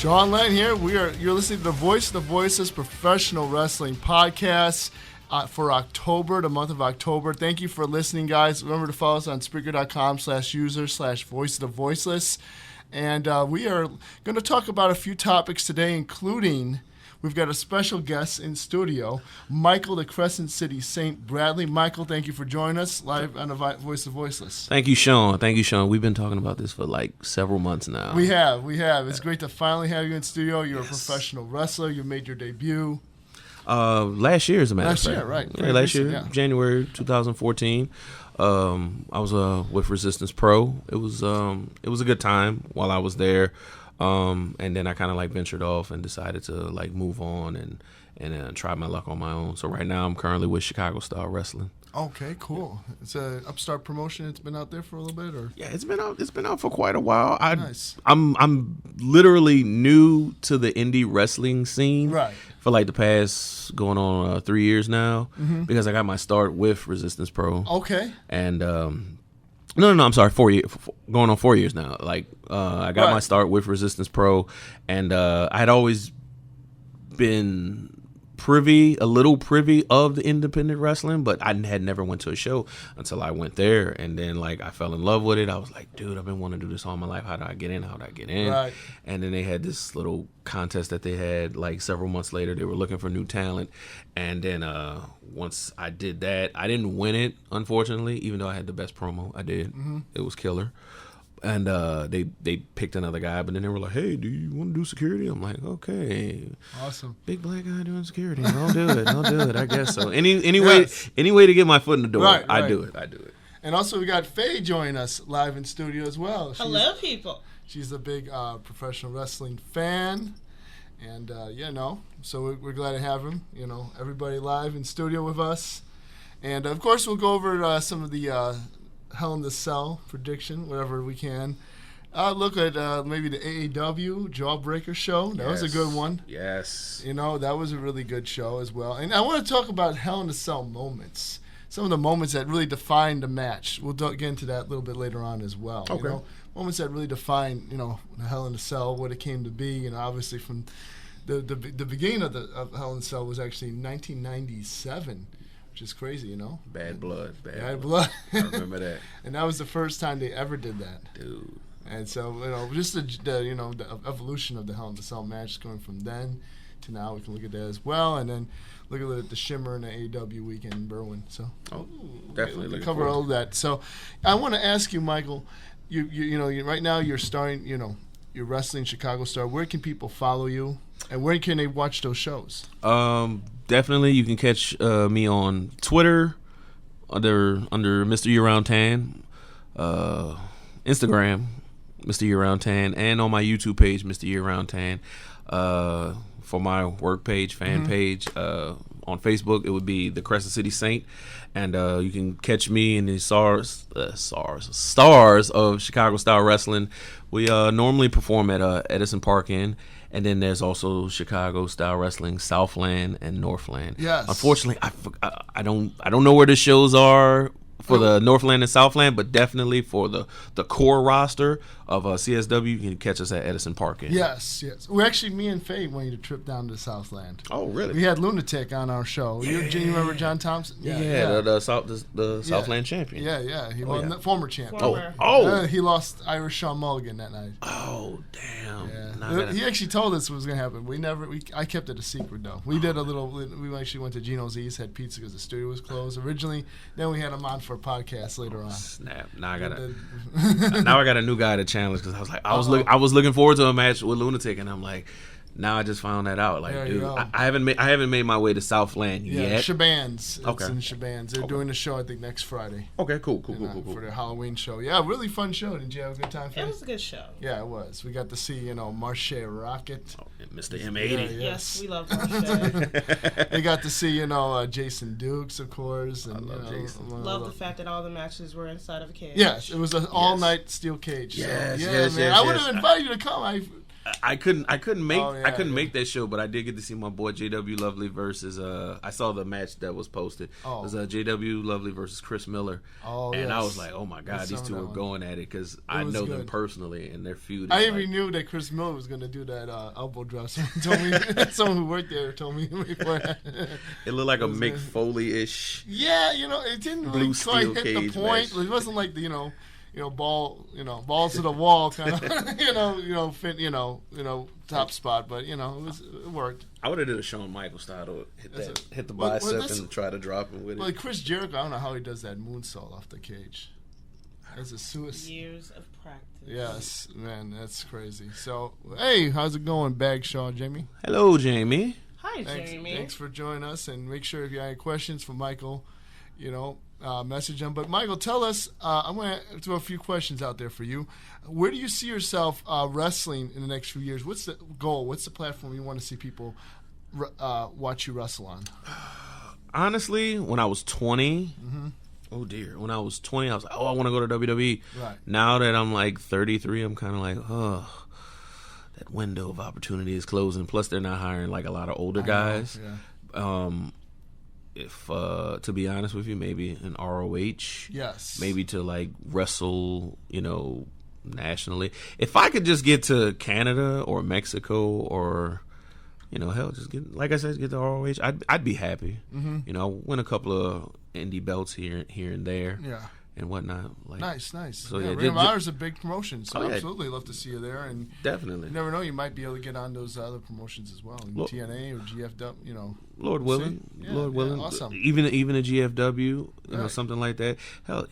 Sean Lane here. You're listening to the Voiceless Professional Wrestling Podcast for October, the month of October. Thank you for listening, guys. Remember to follow us on Spreaker.com/user/voice-the-voiceless. And we are going to talk about a few topics today, including we've got a special guest in studio, Michael, the Crescent City Saint Bradley. Michael, thank you for joining us live on the Voice of Voiceless. Thank you, Sean. We've been talking about this for like several months now. We have. It's great to finally have you in studio. You're a professional wrestler. You made your debut. Last year, as a matter of fact. Last year, right. Yeah, last year, January 2014. I was with Resistance Pro. It was a good time while I was there. And then I kind of like ventured off and decided to like move on and try my luck on my own. So right now I'm currently with Chicago Style Wrestling. Okay, cool. It's a upstart promotion. It's been out there for a little bit, or yeah, it's been out for quite a while. Nice. I'm literally new to the indie wrestling scene. Right. For like the past going on 3 years now, because I got my start with Resistance Pro. Okay. And No, I'm sorry. 4 years, going on 4 years now. Like, I got my start with Resistance Pro, and I had always been a little privy of the independent wrestling, but I had never went to a show until I went there, and then like I fell in love with it. I was like, dude, I've been wanting to do this all my life. How do I get in? Right. And then they had this little contest that they had like several months later. They were looking for new talent, and then once I did that, I didn't win it, unfortunately, even though I had the best promo. I did. It was killer. And they picked another guy, but then they were like, hey, do you want to do security? I'm like, okay. Awesome. Big black guy doing security. I'll do it. I guess so. Any way to get my foot in the door, right. I do it. And also we got Faye joining us live in studio as well. Hello, people. She's a big professional wrestling fan. And, so we're glad to have him. Everybody live in studio with us. And, of course, we'll go over some of the Hell in the Cell prediction, whatever we can. Look at maybe the AEW Jawbreaker show. That was a good one. Yes. That was a really good show as well. And I want to talk about Hell in the Cell moments. Some of the moments that really defined the match. We'll get into that a little bit later on as well. Okay. Moments that really define, the Hell in the Cell, what it came to be. Obviously from the beginning of Hell in the Cell was actually 1997. Which is crazy, Bad blood. Bad blood. I remember that. And that was the first time they ever did that. Dude. And so, just the evolution of the Hell in the Cell match going from then to now, we can look at that as well. And then look at the Shimmer and the AEW weekend in Berwyn. So, definitely. We cover all of that. So, I want to ask you, Michael, you right now you're starring, you're wrestling Chicago Star. Where can people follow you? And where can they watch those shows? Definitely, you can catch me on Twitter under Mr. Year-Round Tan, Instagram, Mr. Year-Round Tan, and on my YouTube page, Mr. Year-Round Tan. For my work page, fan page, on Facebook, it would be the Crescent City Saint, and you can catch me in the stars of Chicago Style Wrestling. We normally perform at Edison Park Inn. And then there's also Chicago Style Wrestling, Southland and Northland. Yes. Unfortunately, I don't know where the shows are for the Northland and Southland, but definitely for the core roster of CSW, you can catch us at Edison Park Inn. Yes. Well, actually, me and Faye wanted to trip down to Southland. Oh, really? We had Lunatic on our show. You remember John Thompson? Yeah. The Southland champion. Yeah. He was the former champion. He lost Irish Shawn Mulligan that night. Oh, damn. Yeah. He actually told us what was going to happen. I kept it a secret, though. We did a little. We actually went to Gino's East, had pizza because the studio was closed originally. Then we had him on for a podcast later on. Snap. Now I got a new guy to challenge because I was like, I was looking forward to a match with Lunatic, and I'm like, now I just found that out. Like, dude, I haven't made my way to Southland yet. Shabans. Okay. It's in Shabans. They're doing the show, I think, next Friday. Okay, cool. For their Halloween show. Yeah, really fun show. Did you have a good time, Faye? It was a good show. Yeah, it was. We got to see, Marche Rocket. Oh, Mr. M80. Yes, we love Marche. They got to see, Jason Dukes, of course. And, I love Jason. Love the fact that all the matches were inside of a cage. Yes, it was an all-night steel cage. Yes, so, yes, man. yes, I would have invited you to come. I couldn't make Oh, yeah, I couldn't yeah. make that show, but I did get to see my boy JW Lovely versus I saw the match that was posted. Oh. It was JW Lovely versus Chris Miller. Oh, and I yes. was like, oh my god, I these saw two that are one. going at it because I was know them good. personally and their feud. I Is even like, knew that Chris Miller was going to do that elbow drop. Someone told me, someone who worked there told me before. it looked like a was Mick good. Foley-ish. Yeah, it didn't Blue really steel quite hit the cage point. match. It wasn't like the balls to the wall kind of top spot, but it worked. I would have did a Shawn Michaels style to hit the Well, bicep that's- and try to drop him with Like it. Chris Jericho, I don't know how he does that moonsault off the cage. That's a suicide. Years of practice. Yes, man, that's crazy. So, hey, how's it going, Bagshaw, Jamie? Hello, Jamie. Hi, Jamie. Thanks for joining us, and make sure if you have any questions for Michael, message him. But Michael, tell us. I'm going to throw a few questions out there for you. Where do you see yourself wrestling in the next few years? What's the goal? What's the platform you want to see people watch you wrestle on? Honestly, when I was 20, oh dear, when I was 20, I was like, oh, I want to go to WWE. Right. Now that I'm like 33, I'm kind of like, oh, that window of opportunity is closing. Plus, they're not hiring like a lot of older guys. Yeah. If to be honest with you, maybe an ROH. Yes. Maybe to like wrestle, nationally. If I could just get to Canada or Mexico or, hell, just get, like I said, get to ROH, I'd be happy. Win a couple of indie belts here and there. Yeah. And whatnot. Like, Nice. So, yeah, yeah, Ring of Honor is a big promotion, so Oh, yeah. absolutely love to see you there. And definitely. you never know, you might be able to get on those other promotions as well, in TNA or GFW. Lord We'll willing, see. Yeah, Lord willing, awesome. even a GFW, Right. something like that. Hell,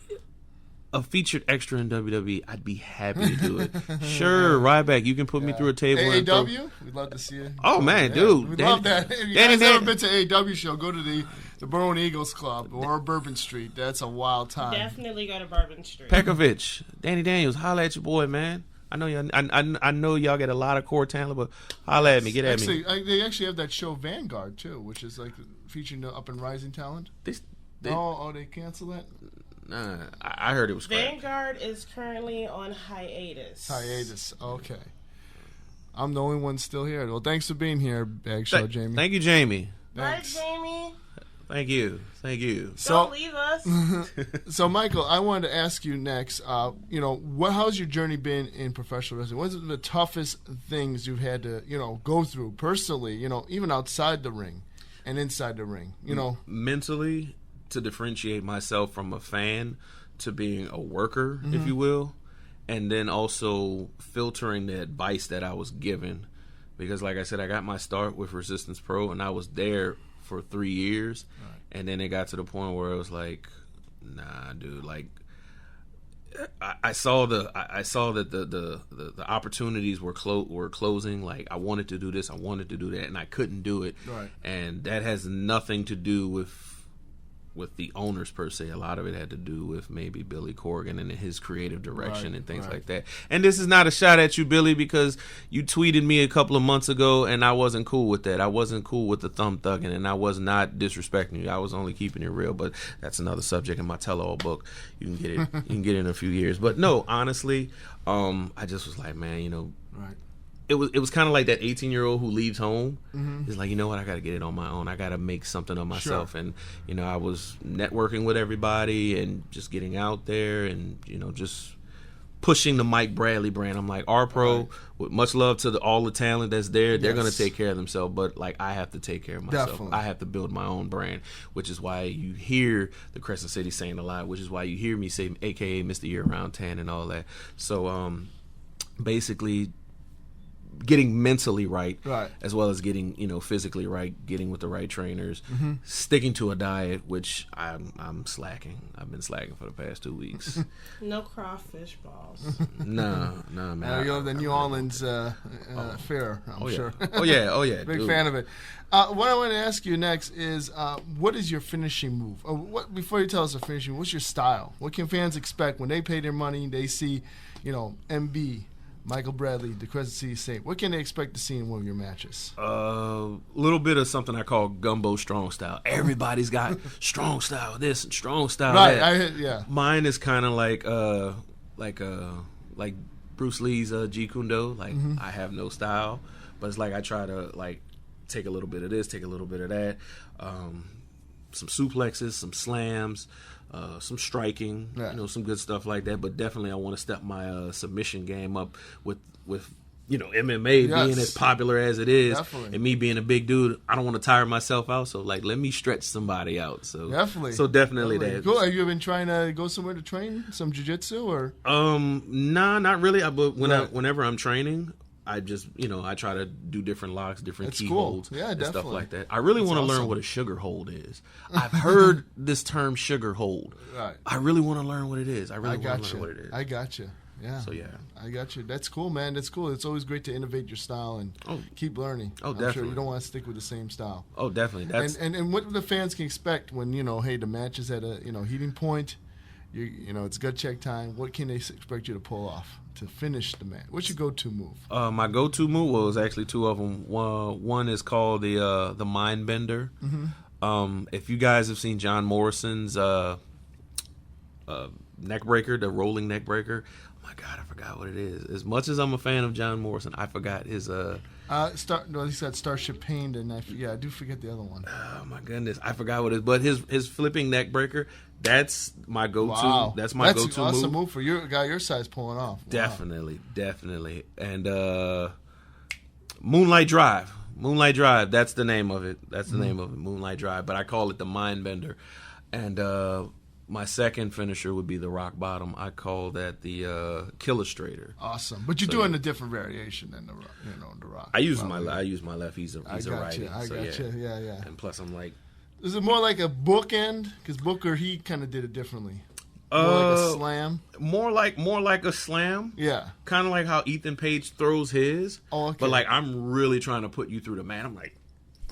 a featured extra in WWE, I'd be happy to do it. Sure, Ryback, you can put me through a table. and throw- AAW, we'd love to see you. Oh, man, dude. we'd Danny- love that. If you Danny guys ever Dan- been to AAW show, go to the Bourbon Eagles Club or Bourbon Street. That's a wild time. Definitely go to Bourbon Street. Pekovic, Danny Daniels, holla at your boy, man. I know y'all. I know y'all got a lot of core talent, but holla at me, get at me. They actually have that show Vanguard too, which is like featuring the up and rising talent. They, They cancel that? nah, I heard it was crap. Vanguard is currently on hiatus. Okay. I'm the only one still here. Well, thanks for being here, Bagshaw Jamie. Thank you, Jamie. Bye, Thanks. Jamie. Thank you. Don't leave us. So, Michael, I wanted to ask you next. How's your journey been in professional wrestling? What's the toughest things you've had to, go through personally? Even outside the ring and inside the ring. Mentally, to differentiate myself from a fan to being a worker, if you will, and then also filtering the advice that I was given, because, like I said, I got my start with Resistance Pro, and I was there for 3 years, and then it got to the point where it was like, nah, dude, like I saw that the opportunities were closing. Like, I wanted to do this, I wanted to do that, and I couldn't do it. Right. And that has nothing to do with the owners per se. A lot of it had to do with maybe Billy Corgan and his creative direction Right, and things right. like that. And this is not a shot at you, Billy, because you tweeted me a couple of months ago and I wasn't cool with that. I wasn't cool with the thumb thugging, and I was not disrespecting you. I was only keeping it real, but that's another subject in my tell-all book. You can get it. You can get it in a few years. But no, honestly, I just was like, man, Right. it was kind of like that 18-year-old who leaves home. He's like, you know what? I got to get it on my own. I got to make something of myself. Sure. And, I was networking with everybody and just getting out there and, just pushing the Mike Bradley brand. I'm like, R-Pro, Right. with much love to all the talent that's there, they're Yes. going to take care of themselves. But, like, I have to take care of myself. Definitely. I have to build my own brand, which is why you hear the Crescent City Saint a lot, which is why you hear me say AKA Mr. Year-Round Tan and all that. So, basically, getting mentally right, as well as getting physically right, getting with the right trainers, sticking to a diet, which I'm slacking. I've been slacking for the past 2 weeks. No crawfish balls. No, man. You have the New Orleans fair, I'm yeah. sure. Oh yeah. Big dude. fan of it. What I want to ask you next is, what is your finishing move? Before you tell us the finishing, what's your style? What can fans expect when they pay their money? They see, MB, Michael Bradley, the Crescent City Saint. What can they expect to see in one of your matches? Little bit of something I call gumbo strong style. Everybody's got strong style this and strong style Right. that. Yeah. Mine is kind of like Bruce Lee's Jeet Kune Do. Like I have no style, but it's like I try to like take a little bit of this, take a little bit of that. Some suplexes, some slams, some striking, some good stuff like that. But definitely, I want to step my submission game up with MMA being as popular as it is, and me being a big dude. I don't want to tire myself out, so like let me stretch somebody out. So definitely that. Cool. Have you been trying to go somewhere to train some jiu-jitsu or? Nah, not really. But whenever I'm training, I just, I try to do different locks, different key holds, and stuff like that. I really want to learn what a sugar hold is. I've heard this term sugar hold. Right. I really want to learn what it is. I want to learn what it is. I got you. Yeah. So, I got you. That's cool, man. That's cool. It's always great to innovate your style and keep learning. Oh, definitely. I'm sure you don't want to stick with the same style. Oh, definitely. And what the fans can expect when, hey, the match is at a, heating point, it's gut check time. What can they expect you to pull off to finish the match? What's your go-to move? My go-to move was actually two of them. One is called the Mind Bender. Mm-hmm. If you guys have seen John Morrison's neck breaker, the rolling neck breaker, oh my God, I forgot what it is. As much as I'm a fan of John Morrison, I forgot his he's got Starship Pain, and I do forget the other one. Oh my goodness, I forgot what it is. But his flipping neck breaker, that's my go-to. Wow. That's my go-to move. That's an awesome move for a guy your size pulling off. Wow. Definitely. And Moonlight Drive. That's the name of it. Moonlight Drive. But I call it the Mind Bender. And my second finisher would be the Rock Bottom. I call that the Killustrator. Awesome. But you're doing a different variation than the Rock. I use my left. He's a righty. I got you. Yeah. And plus, I'm like. Is it more like a bookend? Because Booker, he kind of did it differently. More like a slam? More like a slam. Yeah. Kind of like how Ethan Page throws his. Oh, okay. But like I'm really trying to put you through the mat. I'm like,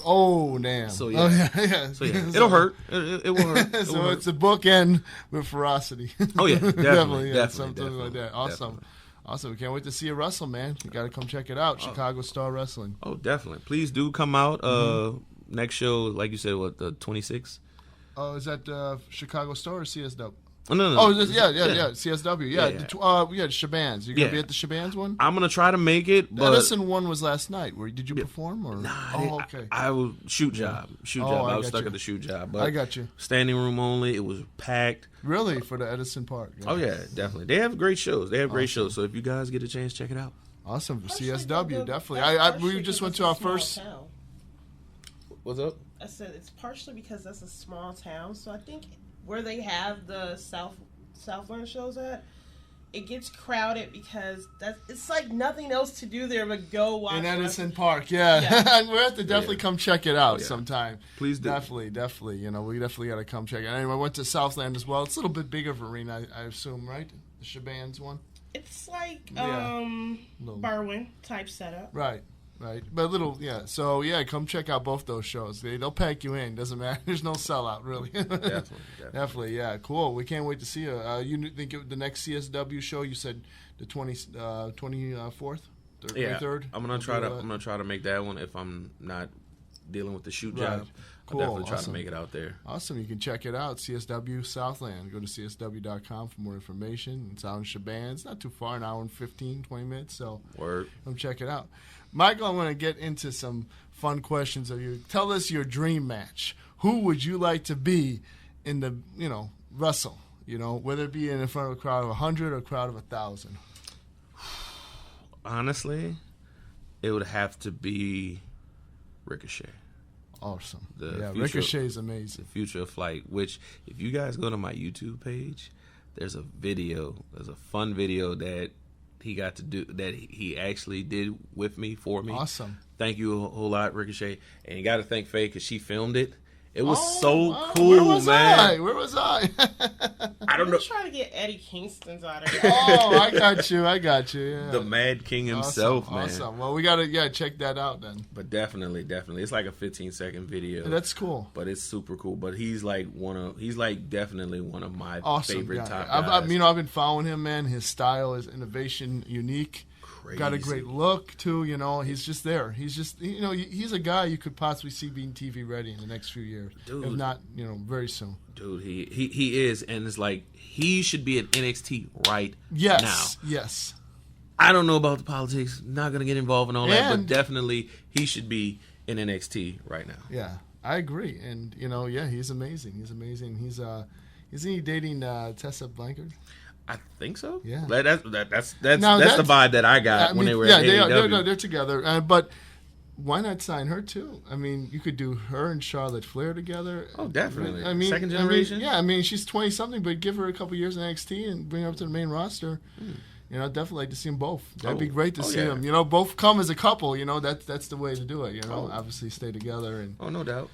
oh, damn. So yeah. So yeah. It'll hurt. It will hurt. It's a bookend with ferocity. Oh yeah, definitely. Something like that. Awesome. Definitely. Awesome. We can't wait to see you wrestle, man. You got to come check it out. Chicago Star Wrestling. Oh, definitely. Please do come out. Next show, like you said, the 26th? Oh, is that Chicago Star or CSW? Oh, no. Oh, yeah, CSW. Yeah. We had Shabans. You going to be at the Shabans one? I'm going to try to make it. The Edison one was last night. Did you perform? Or? Nah, okay. I was shoot job. I was stuck at the shoot job. But I got you. Standing room only. It was packed. Really? For the Edison Park? Yeah. Oh, yeah, definitely. They have great shows. Great shows. So if you guys get a chance, check it out. Awesome. For CSW, definitely. We just went to our first. Town. What's up? I said it's partially because that's a small town, so I think where they have the Southland shows at, it gets crowded because it's like nothing else to do there but go watch. In Edison Park, yeah. We'll have to definitely come check it out sometime. Please do. Definitely. We definitely got to come check it out. Anyway, I went to Southland as well. It's a little bit bigger of an arena, I assume, right? The Shabans one? It's like Berwyn type setup. Right. But So, come check out both those shows. They'll pack you in. Doesn't matter. There's no sellout, really. Definitely. Yeah, cool. We can't wait to see you. You think the next CSW show, you said the 24th? 23rd? I'm gonna try to make that one if I'm not dealing with the shoot job. Cool. I'll definitely try to make it out there. Awesome. You can check it out. CSW Southland. Go to csw.com for more information. It's out in Shaban. It's not too far, an hour and 15, 20 minutes. So come check it out. Michael, I want to get into some fun questions of you. Tell us your dream match. Who would you like to be in the, wrestle? Whether it be in front of a crowd of 100 or a crowd of 1,000. Honestly, it would have to be Ricochet. Awesome. Ricochet is amazing. The Future of Flight, which if you guys go to my YouTube page, there's a fun video that he got to do, that he actually did with me, for me. Awesome. Thank you a whole lot, Ricochet. And you got to thank Faye because she filmed it. It was so cool, man. Where was I? I don't know. I'm trying to get Eddie Kingston's out of here. I got you. Yeah. The Mad King himself, man. Awesome. Well, we got to check that out then. But definitely. It's like a 15-second video. Yeah, that's cool. But it's super cool. But he's definitely one of my favorite top guys. I've been following him, man. His style is innovation, unique. Crazy. Got a great look too, He's just there. He's just, he's a guy you could possibly see being TV ready in the next few years, dude. If not, very soon. Dude, he is, and it's like he should be at NXT right now. Yes. I don't know about the politics. Not gonna get involved in all that, but And- definitely he should be in NXT right now. Yeah, I agree. And he's amazing. He's amazing. Isn't he dating Tessa Blanchard? I think so. Yeah. That's Now, the vibe that I got when they were at AEW. they're together. But why not sign her too? I mean, you could do her and Charlotte Flair together. Oh, definitely. I mean, Second generation? I mean, she's 20 something, but give her a couple years in NXT and bring her up to the main roster. I'd definitely like to see them both. That'd be great to see them. Both come as a couple. That's the way to do it. Obviously stay together and. Oh, no doubt.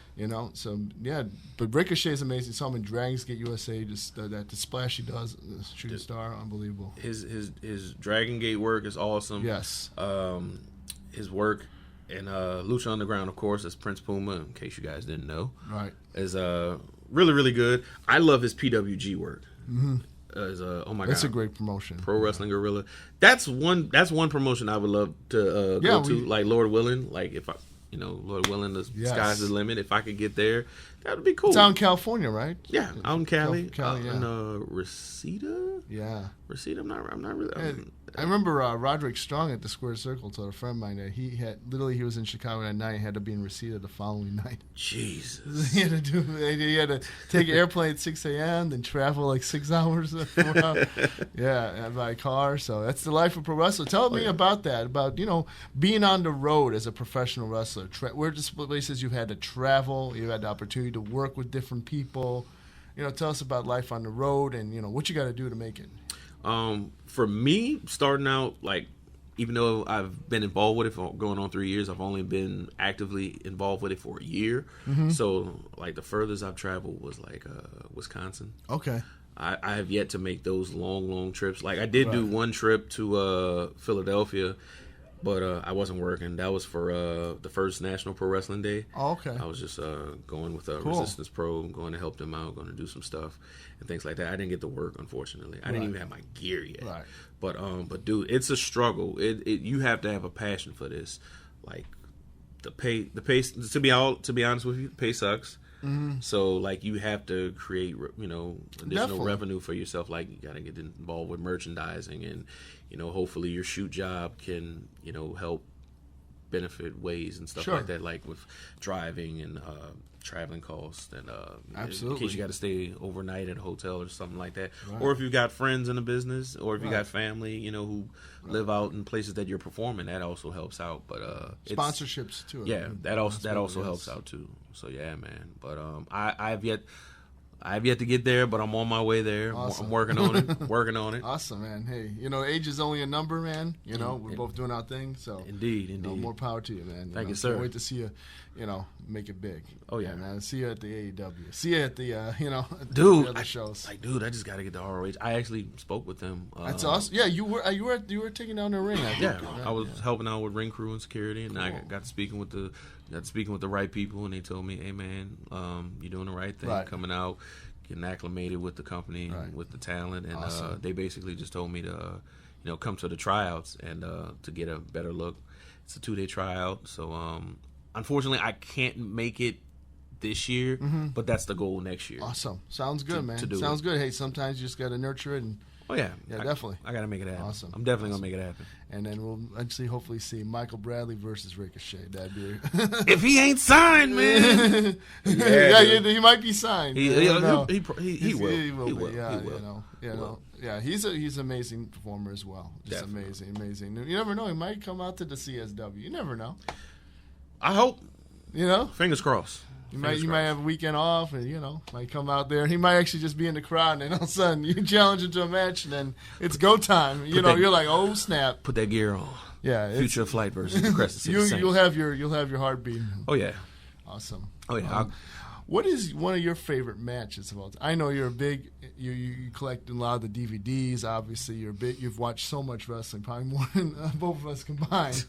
So yeah, but Ricochet is amazing. Saw him in Dragons Gate USA. Just the splash he does, the shooting star, unbelievable. His Dragon Gate work is awesome. Yes. His work in Lucha Underground, of course, as Prince Puma. In case you guys didn't know, Right. is really really good. I love his PWG work. Oh my god, That's a great promotion. Pro Wrestling Guerrilla. That's one promotion I would love to go to. Like Lord willing, like if I, Lord willing, the sky's the limit. If I could get there, that would be cool. It's out in California, right? Yeah, out in Cali. Cali, yeah. In Reseda. Yeah. Reseda. I'm not really. I remember Roderick Strong at the Square Circle told a friend of mine that he was in Chicago that night and had to be in Reseda the following night. Jesus. He had to take an airplane at 6 a.m. then travel like 6 hours. By car. So that's the life of pro wrestler. Tell me about that, about being on the road as a professional wrestler. Where just places you've had to travel, you've had the opportunity to work with different people. Tell us about life on the road and what you got to do to make it. For me, starting out, like, even though I've been involved with it for going on 3 years, I've only been actively involved with it for a year. Mm-hmm. So, like, the furthest I've traveled was, like, Wisconsin. Okay. I have yet to make those long trips. Like, I did do one trip to Philadelphia, but I wasn't working. That was for the first National Pro Wrestling Day. Oh, okay. I was just going with Resistance Pro, going to help them out, going to do some stuff and things like that. I didn't get to work, unfortunately. I didn't even have my gear yet. Right. But dude, it's a struggle. You have to have a passion for this. Like the pay. To be honest with you, the pay sucks. Mm-hmm. So like you have to create additional revenue for yourself. Like you got to get involved with merchandising and hopefully your shoot job can help benefit ways and stuff like that, like with driving and traveling costs and absolutely, in case you got to stay overnight at a hotel or something like that, or if you've got friends in the business, or if you got family who live out in places that you're performing, that also helps out. But sponsorships too. Yeah, that also helps out too. So yeah, man. But I've yet to get there, but I'm on my way there. Awesome. I'm working on it. Awesome, man. Hey, age is only a number, man. We're both doing our thing. So indeed. More power to you, man. Thank you, sir. Can't wait to see you, make it big. Oh yeah, man. See you at the AEW. See you at the, dude, the other shows. Dude, I just got to get to ROH. I actually spoke with them. That's awesome. Yeah, you were taking down the ring. I think, I was helping out with ring crew and security, and I got speaking with the right people, and they told me, hey man, you're doing the right thing, coming out, getting acclimated with the company, with the talent, and awesome. They basically just told me to, come to the tryouts and to get a better look. It's a 2-day tryout, so unfortunately I can't make it this year, but that's the goal next year. Awesome, sounds good, man. Sounds good. Hey, sometimes you just got to nurture it and. Oh yeah, definitely. I gotta make it happen. Awesome. I'm definitely gonna make it happen. And then we'll actually hopefully see Michael Bradley versus Ricochet. That'd be if he ain't signed, man. He might be signed. He will. He's an amazing performer as well. Just definitely. amazing. You never know. He might come out to the CSW. You never know. I hope. Fingers crossed. You might have a weekend off, and might come out there. He might actually just be in the crowd, and then all of a sudden you challenge him to a match, and then it's go time. You're like, oh snap! Put that gear on. Yeah, Future Flight versus the Crescent City Saint. You'll have your heart beating. Oh yeah, awesome. Oh yeah. What is one of your favorite matches of all time? I know you're a big. You collect a lot of the DVDs. Obviously, you're big. You've watched so much wrestling, probably more than both of us combined.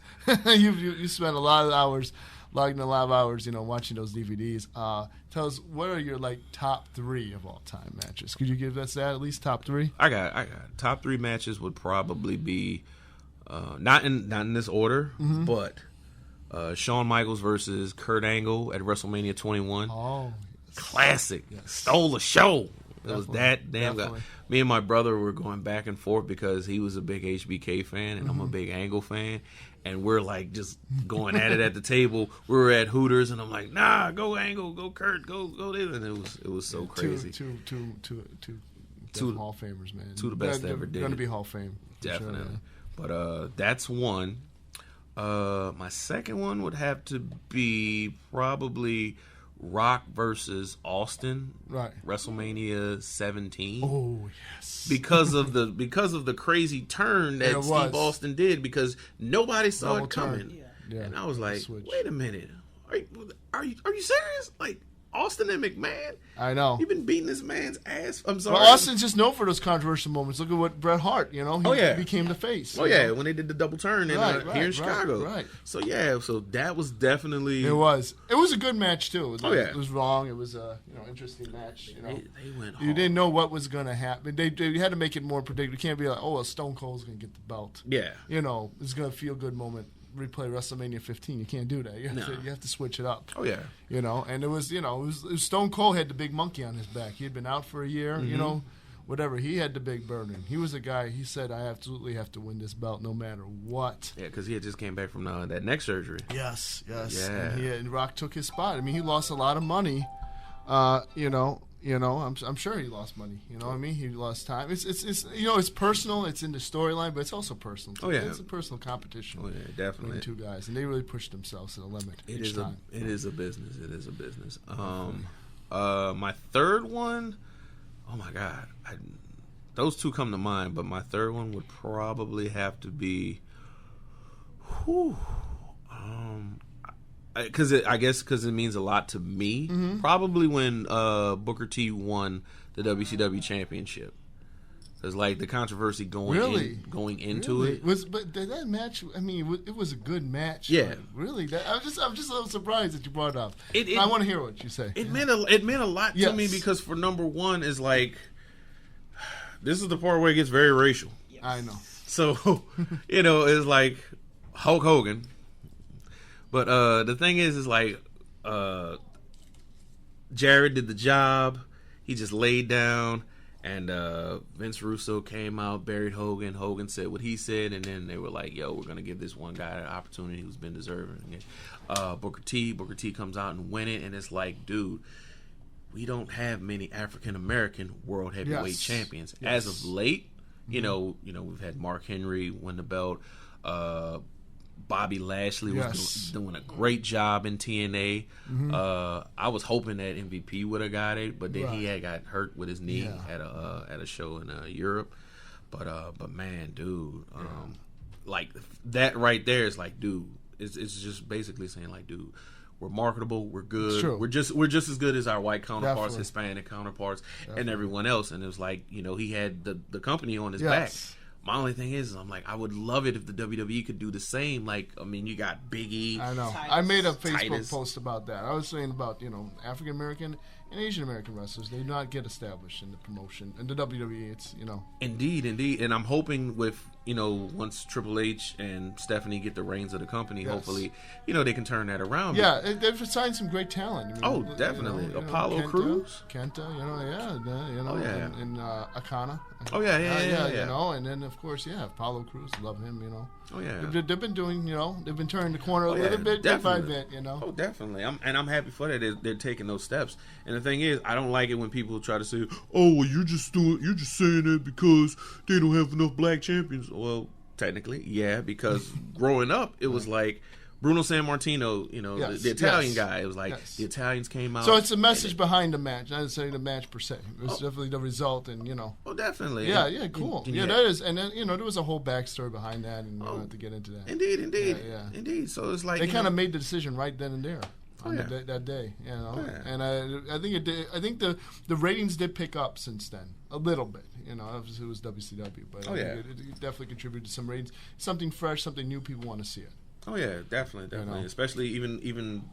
you spent a lot of hours. Logging a lot of hours, watching those DVDs. Tell us, what are your top 3 of all time matches? Could you give us that at least top 3? I got top 3 matches would probably be not in this order, but Shawn Michaels versus Kurt Angle at WrestleMania 21. Oh, classic. Yes. Stole the show. It was that damn guy. Me and my brother were going back and forth because he was a big HBK fan and I'm a big Angle fan. And we're like just going at it at the table. We were at Hooters and I'm like, nah, go Angle, go Kurt, go this. And it was so crazy. Two Hall of Famers, man. Two the best ever did. Going to be Hall of Fame. Definitely. Sure, but that's one. My second one would have to be probably Rock versus Austin, right? WrestleMania 17. Oh yes, because of the crazy turn that Steve Austin did, because nobody saw it coming, and I was like, wait a minute, are you serious? Like Austin and McMahon? I know. You've been beating this man's ass. I'm sorry. Well, Austin's just known for those controversial moments. Look at what Bret Hart, he became the face. Oh, yeah, when they did the double turn here in Chicago. Right. So, so that was definitely... It was a good match, too. It was long. It was a interesting match. They went hard. You didn't know what was going to happen. They had to make it more predictable. You can't be like, Stone Cold's going to get the belt. Yeah. It's going to feel good moment. Replay WrestleMania 15. You can't do that. You have to switch it up. Oh yeah. And it was Stone Cold had the big monkey on his back. He had been out for a year. Whatever. He had the big burden. He was a guy. He said, "I absolutely have to win this belt, no matter what." Yeah, because he had just came back from that neck surgery. Yes. Yeah. And Rock took his spot. I mean, he lost a lot of money. I'm sure he lost money. You know what I mean? He lost time. It's personal. It's in the storyline, but it's also personal. Too. Oh yeah, it's a personal competition. Oh yeah, definitely. Between two guys, and they really pushed themselves to the limit each time. It is a business. It is a business. My third one. Oh my God, those two come to mind, but my third one would probably have to be. Because it means a lot to me. Mm-hmm. Probably when Booker T won the WCW championship. Because the controversy going into it but that match. I mean, it was a good match. Yeah, really. I'm just a little surprised that you brought it up. I want to hear what you say. It meant a lot to me because for number one is this is the part where it gets very racial. Yes. I know. So it's like Hulk Hogan. But the thing is Jared did the job. He just laid down, and Vince Russo came out, buried Hogan. Hogan said what he said, and then they were like, "Yo, we're gonna give this one guy an opportunity who's been deserving." Booker T comes out and win it, and it's like, dude, we don't have many African American world heavyweight champions as of late. Mm-hmm. We've had Mark Henry win the belt. Bobby Lashley was doing a great job in TNA. Mm-hmm. I was hoping that MVP would have got it, but then he had got hurt with his knee at a show in Europe. But man, dude, that right there is like, dude, it's just basically saying like, dude, we're marketable, we're good, we're just as good as our white counterparts, Hispanic counterparts, and everyone else. And it was like, he had the company on his back. My only thing is, I'm like, I would love it if the WWE could do the same. You got Big E. I know. I made a Facebook post about that. I was saying about, African American and Asian American wrestlers, they do not get established in the promotion. In the WWE, it's, Indeed. And I'm hoping with, once Triple H and Stephanie get the reins of the company, hopefully, they can turn that around. Yeah, they've signed some great talent. Definitely. Apollo Crews. Kenta, and Akana. Oh, yeah. And then, of course, Apollo Crews, love him, Oh, yeah. They've been doing, they've been turning the corner a little bit, bit by bit, Oh, definitely. I'm happy for that. They're taking those steps. And the thing is, I don't like it when people try to say, "Oh, well, you're just saying that because they don't have enough black champions." Well, technically, yeah, because growing up, it was like Bruno Sammartino, the Italian guy. It was like the Italians came out. So it's a message behind the match, not necessarily the match per se. It was definitely the result, and Oh, definitely. Yeah, cool. That is, and then there was a whole backstory behind that, and we don't have to get into that. Indeed. So it's like they kind of made the decision right then and there. That day, and I think the ratings did pick up since then a little bit. Obviously it was WCW, but it definitely contributed to some ratings. Something fresh, something new. People want to see it. Oh yeah, definitely. Especially even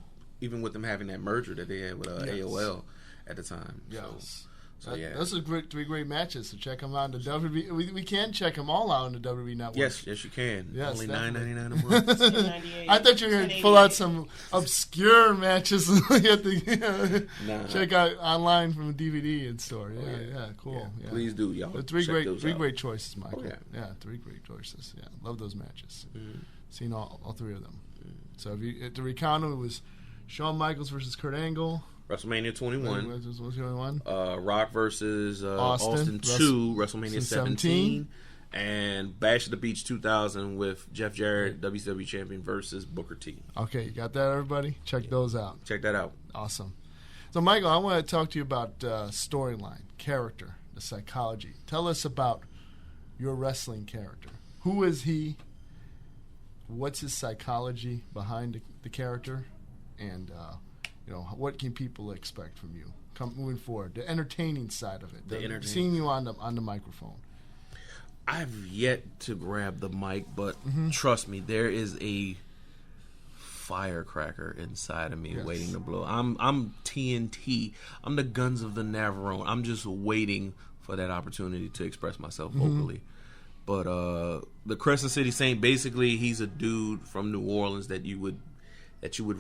with them having that merger that they had with AOL at the time. Yes. So yeah, those are three great matches. So check them out on the WWE. We can check them all out on the WWE Network. yes, you can. Yes, only definitely. $9.99 a month. $10.98. I thought you were going to pull out some obscure matches. You have to check out online from a DVD and store. Yeah, cool. Yeah. Please do, y'all. But Check three those out. great choices, Michael. Oh, yeah. Three great choices. Yeah, love those matches. Seen all three of them. So to recount them, it was Shawn Michaels versus Kurt Angle. WrestleMania 21. Was the only one? Rock versus Austin 2, WrestleMania 17. And Bash at the Beach 2000 with Jeff Jarrett, WCW champion, versus Booker T. Okay, you got that, everybody? Check those out. Check that out. Awesome. So, Michael, I want to talk to you about storyline, character, the psychology. Tell us about your wrestling character. Who is he? What's his psychology behind the character? And, what can people expect from you moving forward? The entertaining side of it. Seeing you on the microphone. I've yet to grab the mic, but trust me, there is a firecracker inside of me waiting to blow. I'm TNT. I'm the Guns of the Navarone. I'm just waiting for that opportunity to express myself vocally. But the Crescent City Saint, basically, he's a dude from New Orleans that you would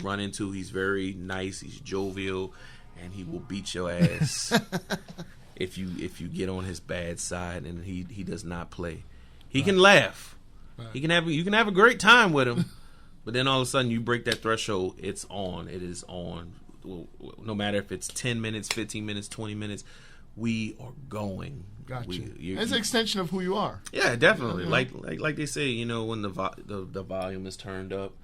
run into. He's very nice. He's jovial, and he will beat your ass if you get on his bad side. And he does not play. He can laugh. Right. You can have a great time with him, but then all of a sudden you break that threshold. It's on. It is on. No matter if it's 10 minutes, 15 minutes, 20 minutes, we are going. Gotcha. It's an extension of who you are. Yeah, definitely. Like they say, when the volume is turned up.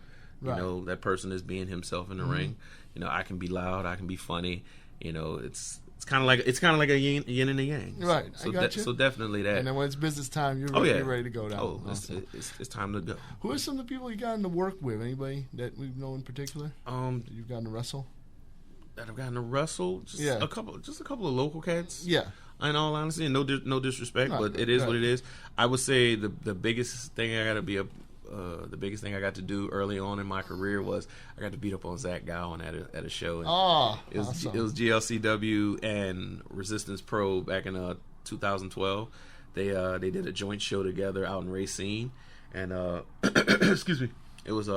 You that person is being himself in the ring. I can be loud, I can be funny. It's kind of like a yin and a yang. Right. So, I got you. So definitely that. And then when it's business time, you're ready to go down. Oh, it's time to go. Who are some of the people you got to work with? Anybody that we know in particular? That you've gotten to wrestle? That I've gotten to wrestle? Just a couple of local cats. Yeah. In all honesty, and no disrespect, but it is what it is. I would say the biggest thing the biggest thing I got to do early on in my career was I got to beat up on Zach Gowen at a show. And awesome. It was GLCW and Resistance Pro back in 2012. They did a joint show together out in Racine, and excuse me, it was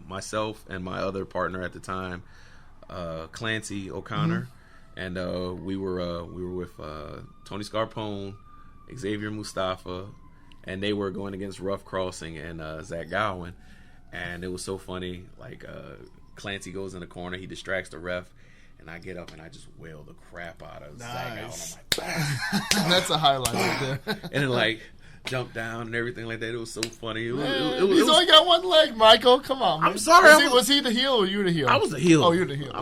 myself and my other partner at the time, Clancy O'Connor, and we were with Tony Scarpone, Xavier Mustafa. And they were going against Rough Crossing and Zach Gowen. And it was so funny. Like, Clancy goes in the corner. He distracts the ref. And I get up and I just wail the crap out of Zach Gowen on my back. That's a highlight right there. And then, jump down and everything like that. It was so funny. He's only got one leg, Michael. Come on, man. I'm sorry. Was he the heel or you the heel? I was the heel. Oh, you're the heel.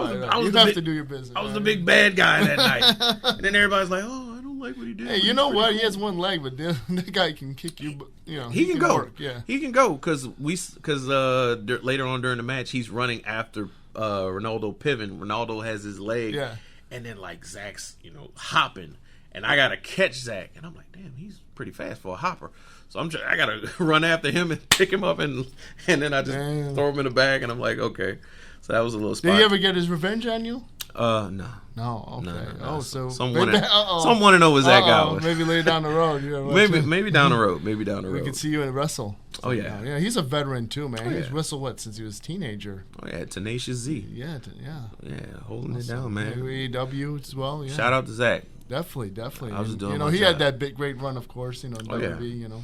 You have to do your business. I was the big bad guy that night. And then everybody's like, oh, like what he did. Hey, you know what? He has one leg, but that guy can kick you. He can go. Work. Yeah, he can go because later on during the match, he's running after Ronaldo Piven. Ronaldo has his leg, and then Zach's hopping, and I gotta catch Zach, and I'm like, damn, he's pretty fast for a hopper. So I gotta run after him and pick him up, and then I just throw him in the bag, and I'm like, okay. So that was a little spot. Did he ever get his revenge on you? No. No, okay. No. So someone to know was Zach Gowen. Maybe later down the road. Maybe down the road. Maybe down the road. We could see you in wrestle. Oh yeah. Yeah, he's a veteran too, man. He's wrestled since he was a teenager. Oh yeah, Tenacious Z. Yeah. Holding it down, man. AEW as well. Yeah. Shout out to Zach. Definitely. I was doing he had that great run, of course. In WWE.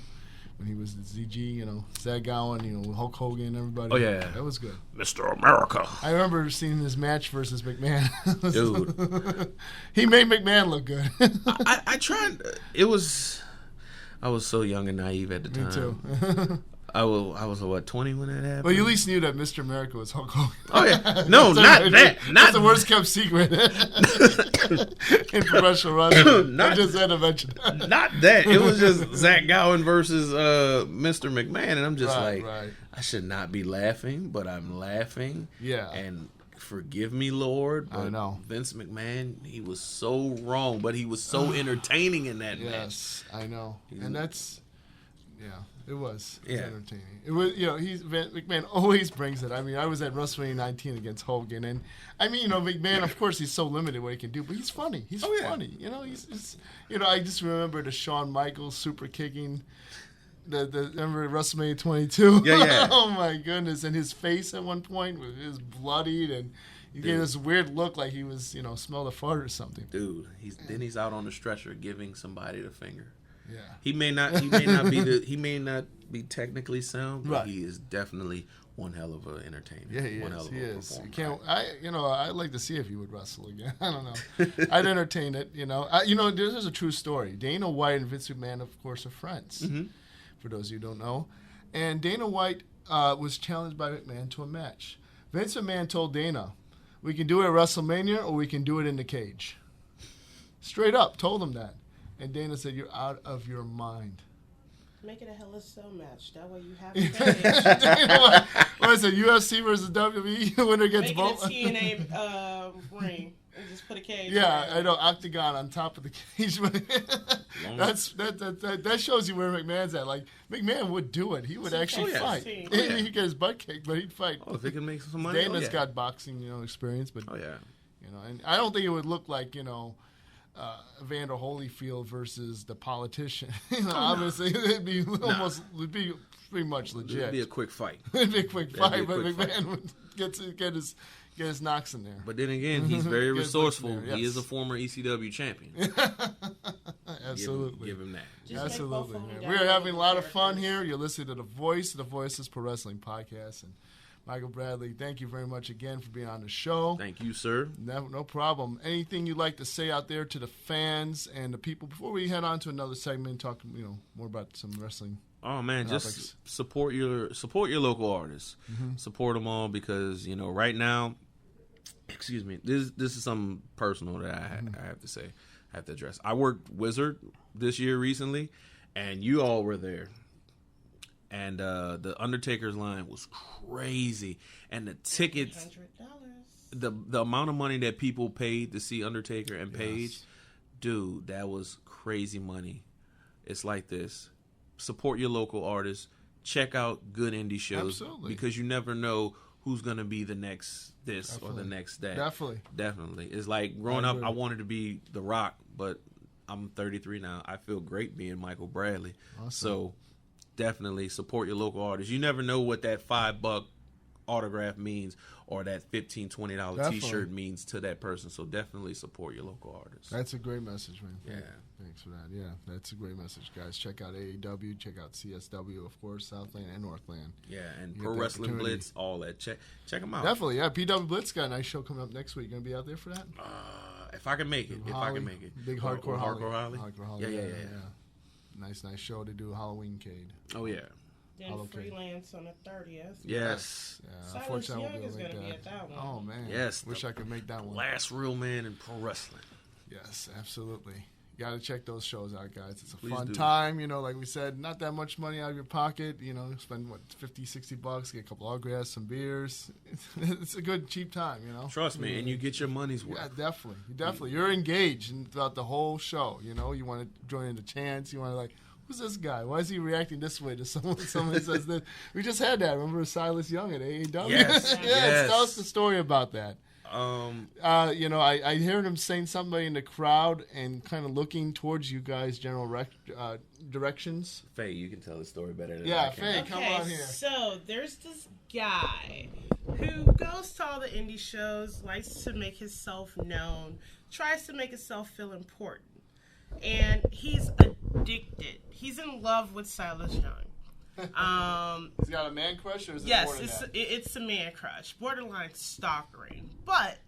When he was the ZG, Zach Gowen, Hulk Hogan, and everybody. Oh yeah, that was good. Mr. America. I remember seeing his match versus McMahon. Dude, he made McMahon look good. I tried. I was so young and naive at the time. Me too. I was 20 when that happened. Well, you at least knew that Mr. America was Hulk Hogan. Oh yeah, no, not that. That's the worst kept secret in professional wrestling. I just had to mention that. Not that. It was just Zach Gowen versus Mr. McMahon, and I'm just I should not be laughing, but I'm laughing. Yeah. And forgive me, Lord. But I know. Vince McMahon, he was so wrong, but he was so entertaining in that match. Yes, I know. And that's. Yeah, It was. Yeah. Entertaining. It was, McMahon always brings it. I mean, I was at WrestleMania 19 against Hogan, and I mean, McMahon, of course, he's so limited what he can do, but he's funny. He's funny. He's I just remember the Shawn Michaels super kicking. Remember WrestleMania 22? Yeah. Oh my goodness! And his face at one point was bloodied, and he gave this weird look like he was, smelled a fart or something. Dude, he's out on the stretcher giving somebody the finger. Yeah. He may not be technically sound, but he is definitely one hell of an entertainer. Yeah, he one is. Hell of He a is. performer. I'd like to see if he would wrestle again. I don't know. I'd entertain it. There's a true story. Dana White and Vince McMahon, of course, are friends. Mm-hmm. For those of you who don't know, and Dana White was challenged by McMahon to a match. Vince McMahon told Dana, "We can do it at WrestleMania, or we can do it in the cage." Straight up, told him that. And Dana said, "You're out of your mind." Make it a Hell in a Cell match. That way you have a What is it? UFC versus WWE winner gets Make both. it a TNA ring and just put a cage. Yeah, around. I know, octagon on top of the cage. that shows you where McMahon's at. Like, McMahon would do it. He would actually fight. He'd get his butt kicked, but he'd fight. Oh, if he can make some money. Dana's got boxing, experience, but Oh yeah. and I don't think it would look like Evander Holyfield versus the politician. Obviously, it'd be pretty much legit. It'd be a quick fight. It'd be a quick fight, but quick McMahon would get his knocks in there. But then again, he's very resourceful. Yes. He is a former ECW champion. Absolutely. Give him that. Just Absolutely. make both of them Man. We are having a lot of fun characters. here. You're listening to the Voiceless Pro Wrestling Podcast. And Michael Bradley, thank you very much again for being on the show. Thank you, sir. No problem. Anything you'd like to say out there to the fans and the people before we head on to another segment, talk more about some wrestling? Oh man, topics. just support your local artists. Mm-hmm. Support them all because right now, excuse me, this is something personal that I have to say. I have to address. I worked Wizard this year recently, and you all were there. And the Undertaker's line was crazy, and the tickets, $100. the amount of money that people paid to see Undertaker and Paige, dude, that was crazy money. It's like this: support your local artists, check out good indie shows, Absolutely. because you never know who's gonna be the next this or the next that. Definitely. It's like growing up, I wanted to be The Rock, but I'm 33 now. I feel great being Michael Bradley. Awesome. So definitely support your local artists. You never know what that $5 autograph means or that $15, $20 T-shirt means to that person. So definitely support your local artists. That's a great message, man. Yeah. Thanks for that. Yeah, that's a great message, guys. Check out AEW. Check out CSW, of course, Southland and Northland. Yeah, and You Pro get the Wrestling opportunity. Blitz, all that. Check them out. Definitely, yeah. PW Blitz got a nice show coming up next week. Gonna be out there for that? If I can make it. If I can make it. Big Or Hardcore Holly. Holly. Yeah. Nice show to do Halloween-cade. Oh, yeah. Then Okay. freelance on the 30th. Yes. Yeah, Silas unfortunately, I Young won't is be able to gonna make be at that one. Oh man, Yes, wish the I could make that one. Last real man in pro wrestling. Yes, absolutely. You got to check those shows out, guys. It's a Please fun do. time. Like we said, not that much money out of your pocket. Spend $50-$60, get a couple autographs, some beers. It's a good cheap time. Trust me, and you get your money's worth. Yeah, definitely. You're engaged throughout the whole show. You want to join in the chants. You want to who's this guy? Why is he reacting this way to someone? Someone says that. We just had that. Remember Silas Young at AEW? Yes. Yes. Tell us the story about that. I heard him saying something in the crowd and kind of looking towards you guys' general directions. Faye, you can tell the story better than I Yeah, can. Faye, come on here. So there's this guy who goes to all the indie shows, likes to make himself known, tries to make himself feel important. And he's addicted. He's in love with Silas Young. He's got a man crush, or is it more Yes, than that? it's a man crush, borderline stalkering. But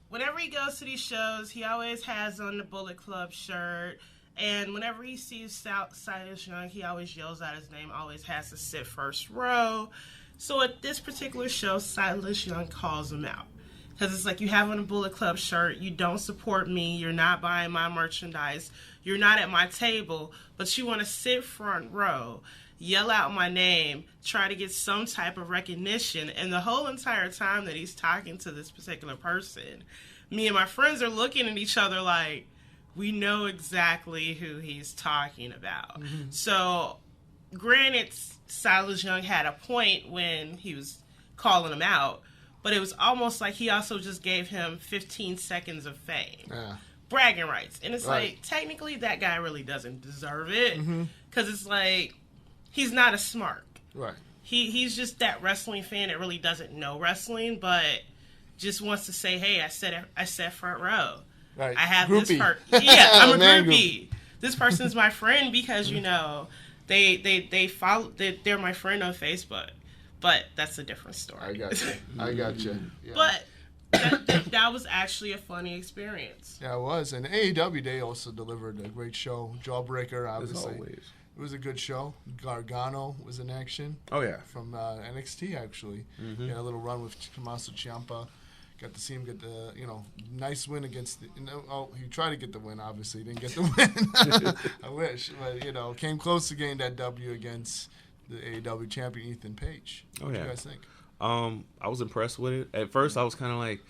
whenever he goes to these shows, he always has on the Bullet Club shirt. And whenever he sees Silas Young, he always yells out his name, always has to sit first row. So at this particular show, Silas Young calls him out. Because it's like, you have on a Bullet Club shirt, you don't support me, you're not buying my merchandise, you're not at my table, but you want to sit front row, yell out my name, try to get some type of recognition. And the whole entire time that he's talking to this particular person, me and my friends are looking at each other like, we know exactly who he's talking about. So, granted, Silas Young had a point when he was calling him out, but it was almost like he also just gave him 15 seconds of fame. Yeah. Bragging rights. And it's like, technically, that guy really doesn't deserve it. Because it's like, he's not a smart. Right. He's just that wrestling fan that really doesn't know wrestling, but just wants to say, hey, I sat front row. Right. I have groupie. this part. Yeah, I'm a Man groupie. This person's my friend because, you know, they follow, they're my friend on Facebook. But that's a different story. I got you. Yeah. But that was actually a funny experience. Yeah, it was. And AEW, they also delivered a great show. Jawbreaker, As obviously. always. It was a good show. Gargano was in action. Oh, yeah. From NXT, actually. He had a little run with Tommaso Ciampa. Got to see him get the, nice win against he tried to get the win, obviously. He didn't get the win. I wish. But, came close to getting that W against the AEW champion, Ethan Page. Oh, What yeah. do you guys think? I was impressed with it. At first, I was kind of like,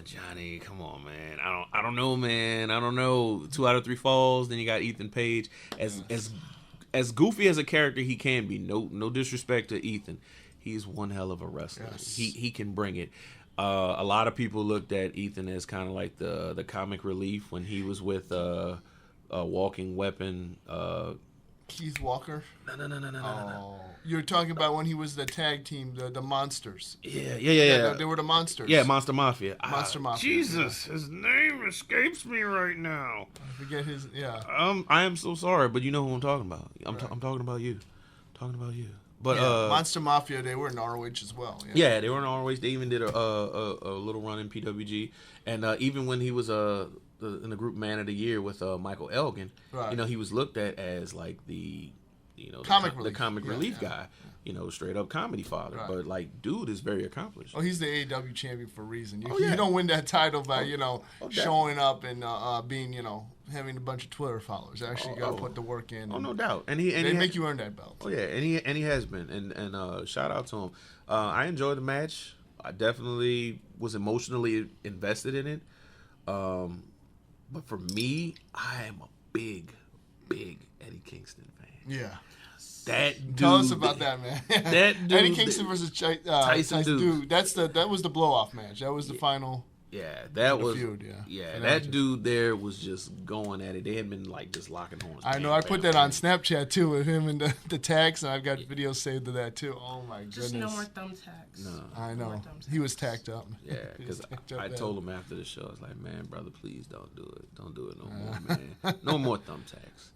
Johnny, come on, man. I don't know, man. I don't know. 2 out of 3 falls. Then you got Ethan Page. As goofy as a character he can be. No disrespect to Ethan. He's one hell of a wrestler. Yes. He can bring it. A lot of people looked at Ethan as kind of like the comic relief when he was with Walking Weapon. Keith Walker? No. You're talking about when he was the tag team, the Monsters. Yeah. They were the Monsters. Yeah, Monster Mafia. Monster Mafia. Jesus, his name escapes me right now. I forget his. Yeah. I am so sorry, but you know who I'm talking about. I'm talking about you. But Monster Mafia, they were in ROH as well. Yeah, they were in ROH. They even did a little run in PWG, and even when he was in the group Man of the Year with Michael Elgin, he was looked at as like the comic relief guy. Straight up comedy father. Right. But like, dude is very accomplished. Oh, he's the AEW champion for a reason. You don't win that title by showing up and being having a bunch of Twitter followers. Actually, you got to put the work in. Oh, no doubt. And they make you earn that belt. Oh yeah, and he has been. And shout out to him. I enjoyed the match. I definitely was emotionally invested in it. But for me, I am a big Eddie Kingston fan. Yeah. That dude, Tell us about that, man. That dude, Eddie Kingston versus Tyson dude. That was the blow-off match. That was the final. Yeah, that was feud. Yeah, that dude there was just going at it. They had been like just locking horns. I know. I put that on Snapchat too with him and the tags, and I've got videos saved of that too. Oh my goodness! Just no more thumbtacks. No, I know. He was tacked up. Yeah, because I told him after the show, I was like, "Man, brother, please don't do it. Don't do it no more, man. No more thumbtacks."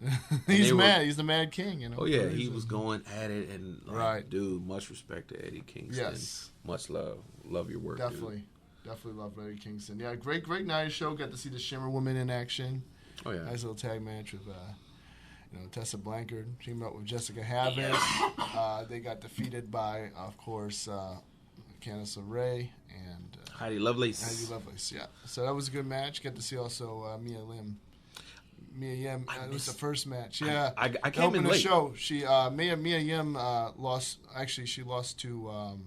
He's mad. He's the Mad King. Oh yeah, he was going at it, and dude, much respect to Eddie Kingston. Yes, much love. Love your work. Definitely. Dude. Definitely love Eddie Kingston. Yeah, great night show. Got to see the Shimmer Woman in action. Oh yeah, nice little tag match with Tessa Blanchard teamed up with Jessica Havas. They got defeated by, of course, Candice LeRae and Heidi Lovelace. Yeah. So that was a good match. Got to see also Mia Yim. It was the first match. Yeah, I came in late. The show. She Mia Yim lost. Actually, she lost to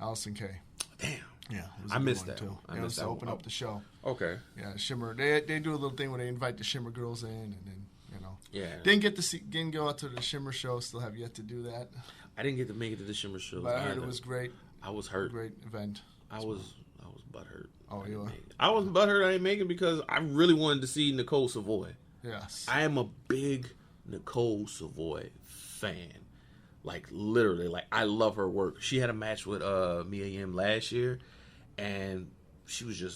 Allison Kay. Damn. Yeah, I missed that too. I missed that. Open up the show. Okay. Yeah, Shimmer. They do a little thing where they invite the Shimmer girls in, and then Yeah. Didn't go out to the Shimmer show. Still have yet to do that. I didn't get to make it to the Shimmer show. But I heard it was great. I was hurt. Great event. I was butthurt. Oh, you were? I was butthurt I didn't make it because I really wanted to see Nicole Savoy. Yes. I am a big Nicole Savoy fan. Like, literally. Like, I love her work. She had a match with Mia Yim last year, and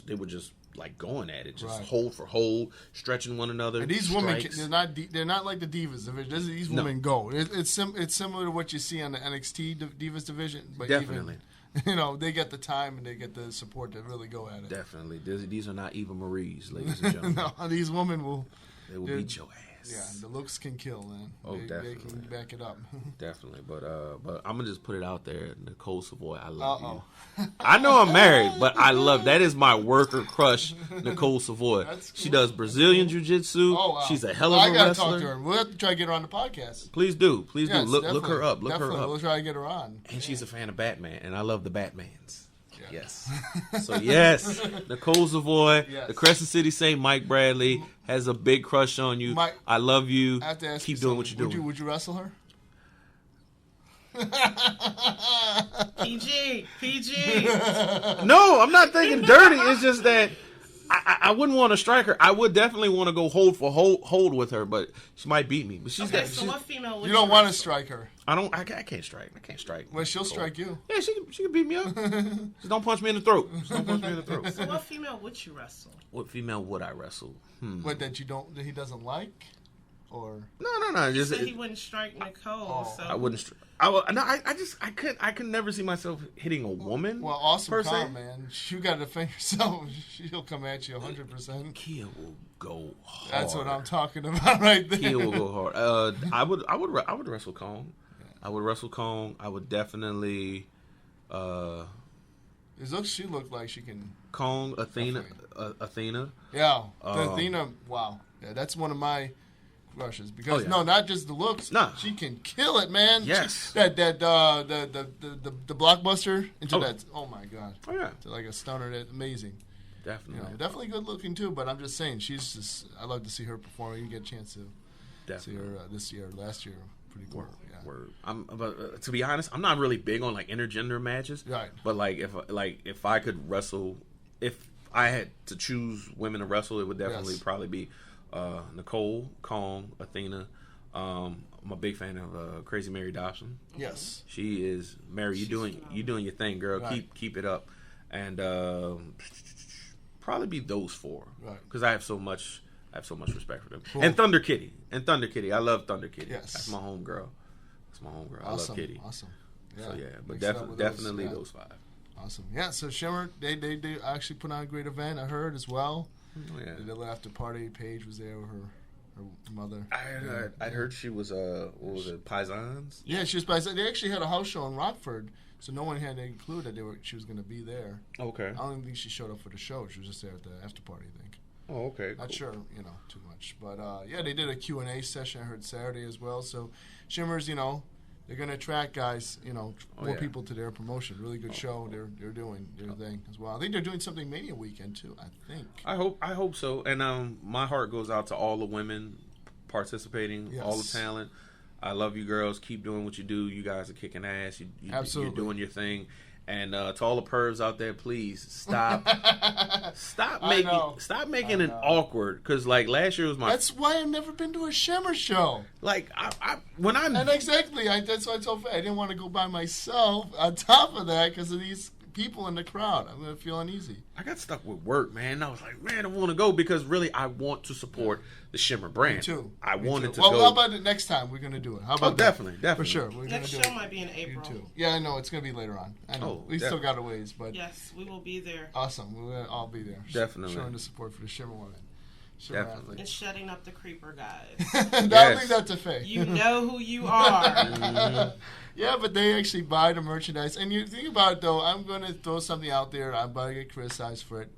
they were just like going at it, just hold for hold, stretching one another. And these women, they're not like the Divas division. These women go. It's similar to what you see on the NXT Divas division, but definitely, they get the time and they get the support to really go at it. Definitely, these are not Eva Marie's, ladies and gentlemen. No, these women will. They will beat your ass. Yeah, the looks can kill, man. Oh, definitely. They can back it up. Definitely, but I'm gonna just put it out there, Nicole Savoy, I love you. I know I'm married, but I love that is my worker crush, Nicole Savoy. Cool. She does Brazilian Jiu-Jitsu. Oh, wow. She's a hell of a wrestler. I gotta talk to her. We'll have to try to get her on the podcast. Please do. Look her up. Look her up. We'll try to get her on. And she's a fan of Batman, and I love the Batmans. Yeah, Yes. So yes, Nicole Savoy, Yes. the Crescent City Saint, Mike Bradley has a big crush on you. Mike, I love you. I have to ask Keep you doing what something. you're doing. Would you wrestle her? PG. No, I'm not thinking dirty. It's just that I wouldn't want to strike her. I would definitely want to go hold with her, but she might beat me. But she's Okay, got. so what female would You don't want to wrestle? strike her. I can't strike. I can't strike. Well, she'll strike you. Yeah, she can beat me up. Just don't punch me in the throat. Just don't punch me in the throat. So what female would you wrestle? What female would I wrestle? What, that he doesn't like, or No. He Just said he wouldn't strike Nicole. So I wouldn't. I could never see myself hitting a woman. well, awesome per se. calm, man. You got to defend yourself. She'll come at you 100%. Kia will go hard. That's what I'm talking about right there. Kia will go hard. I would wrestle Kong. I would wrestle Kong. I would definitely. She looked like she can. Kong, Athena. Yeah, Athena. Wow, yeah, that's one of my crushes because yeah. no, not just the looks. Nah. She can kill it, man. Yes. The blockbuster into Oh. that. Oh my god. Oh yeah, To like a stunner. That's amazing. definitely. Definitely good looking too. But I'm just saying, she's just. I love to see her perform. You get a chance to see Definitely. her this year, last year. Pretty cool. Yeah. Word. But to be honest, I'm not really big on like intergender matches. Right. But if I could wrestle, if I had to choose women to wrestle, it would definitely Yes. probably be Nicole, Kong, Athena. I'm a big fan of Crazy Mary Dobson. Yes. She is Mary. You doing your thing, girl. Right. Keep it up, and probably be those four. Right. Because I have so much respect for them. Cool. And Thunder Kitty. I love Thunder Kitty. Yes. That's my home girl. Awesome. I love Kitty. Awesome. So yeah, but Mix it up with definitely yeah. those five. Awesome. Yeah, so Shimmer, they actually put on a great event, I heard, as well. Oh, yeah. They did after party. Paige was there with her mother. I heard she was what was it, Paisans? Yeah, she was by. They actually had a house show in Rockford, so no one had to include that she was going to be there. Okay. I don't even think she showed up for the show. She was just there at the after party, I think. Oh, okay. Not cool. sure, too much. But, yeah, they did a Q&A session, I heard, Saturday as well. So Shimmers, they're going to attract guys, more yeah. people to their promotion. Really good show they're doing their thing as well. I think they're doing something Mania weekend, too, I think. I hope so. And my heart goes out to all the women participating, Yes. all the talent. I love you girls. Keep doing what you do. You guys are kicking ass. You're Absolutely. doing your thing. And to all the pervs out there, please stop making it awkward. Because like last year was my. That's why I've never been to a Shimmer show. Like And exactly, that's why I told Faye I didn't want to go by myself. On top of that, because of these people in the crowd, I'm gonna feel uneasy. I got stuck with work, man. I was like, man, I want to go because really I want to support the Shimmer brand. Me too. I wanted to well, go. how about the next time we're gonna do it? How about that? definitely. For sure. We're next gonna show do it. might be in You April. too. Yeah, I know it's gonna be later on. I know. We still got a ways, but Yes, we will be there. awesome. We'll all be there. Definitely. Showing the support for the Shimmer women. Shimmer Definitely. And shutting up the creeper guys. I'll Yes. leave that to Faye. You know who you are. Yeah, but they actually buy the merchandise. And you think about it, though, I'm going to throw something out there. I'm about to get criticized for it.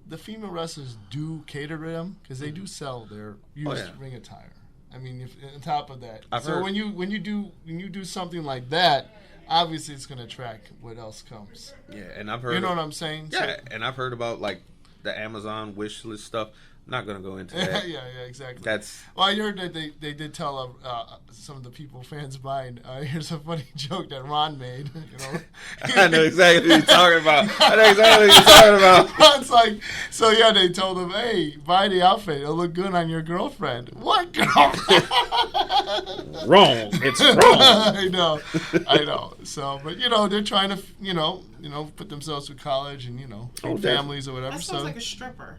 The female wrestlers do cater to them because they do sell their used ring attire. I mean, on top of that. I've heard. When you do something like that, obviously it's going to attract what else comes. Yeah, and I've heard. You know what I'm saying? Yeah, and I've heard about like the Amazon wish list stuff. I'm not gonna go into that. yeah, exactly. That's. Well, I heard that they did tell some of the fans buying. Here's a funny joke that Ron made. I know exactly what you're talking about. It's like, so yeah, they told him, hey, buy the outfit. It'll look good on your girlfriend. What girlfriend? Wrong. It's wrong. I know. So, but they're trying to, put themselves through college and families or whatever. That sounds like a stripper.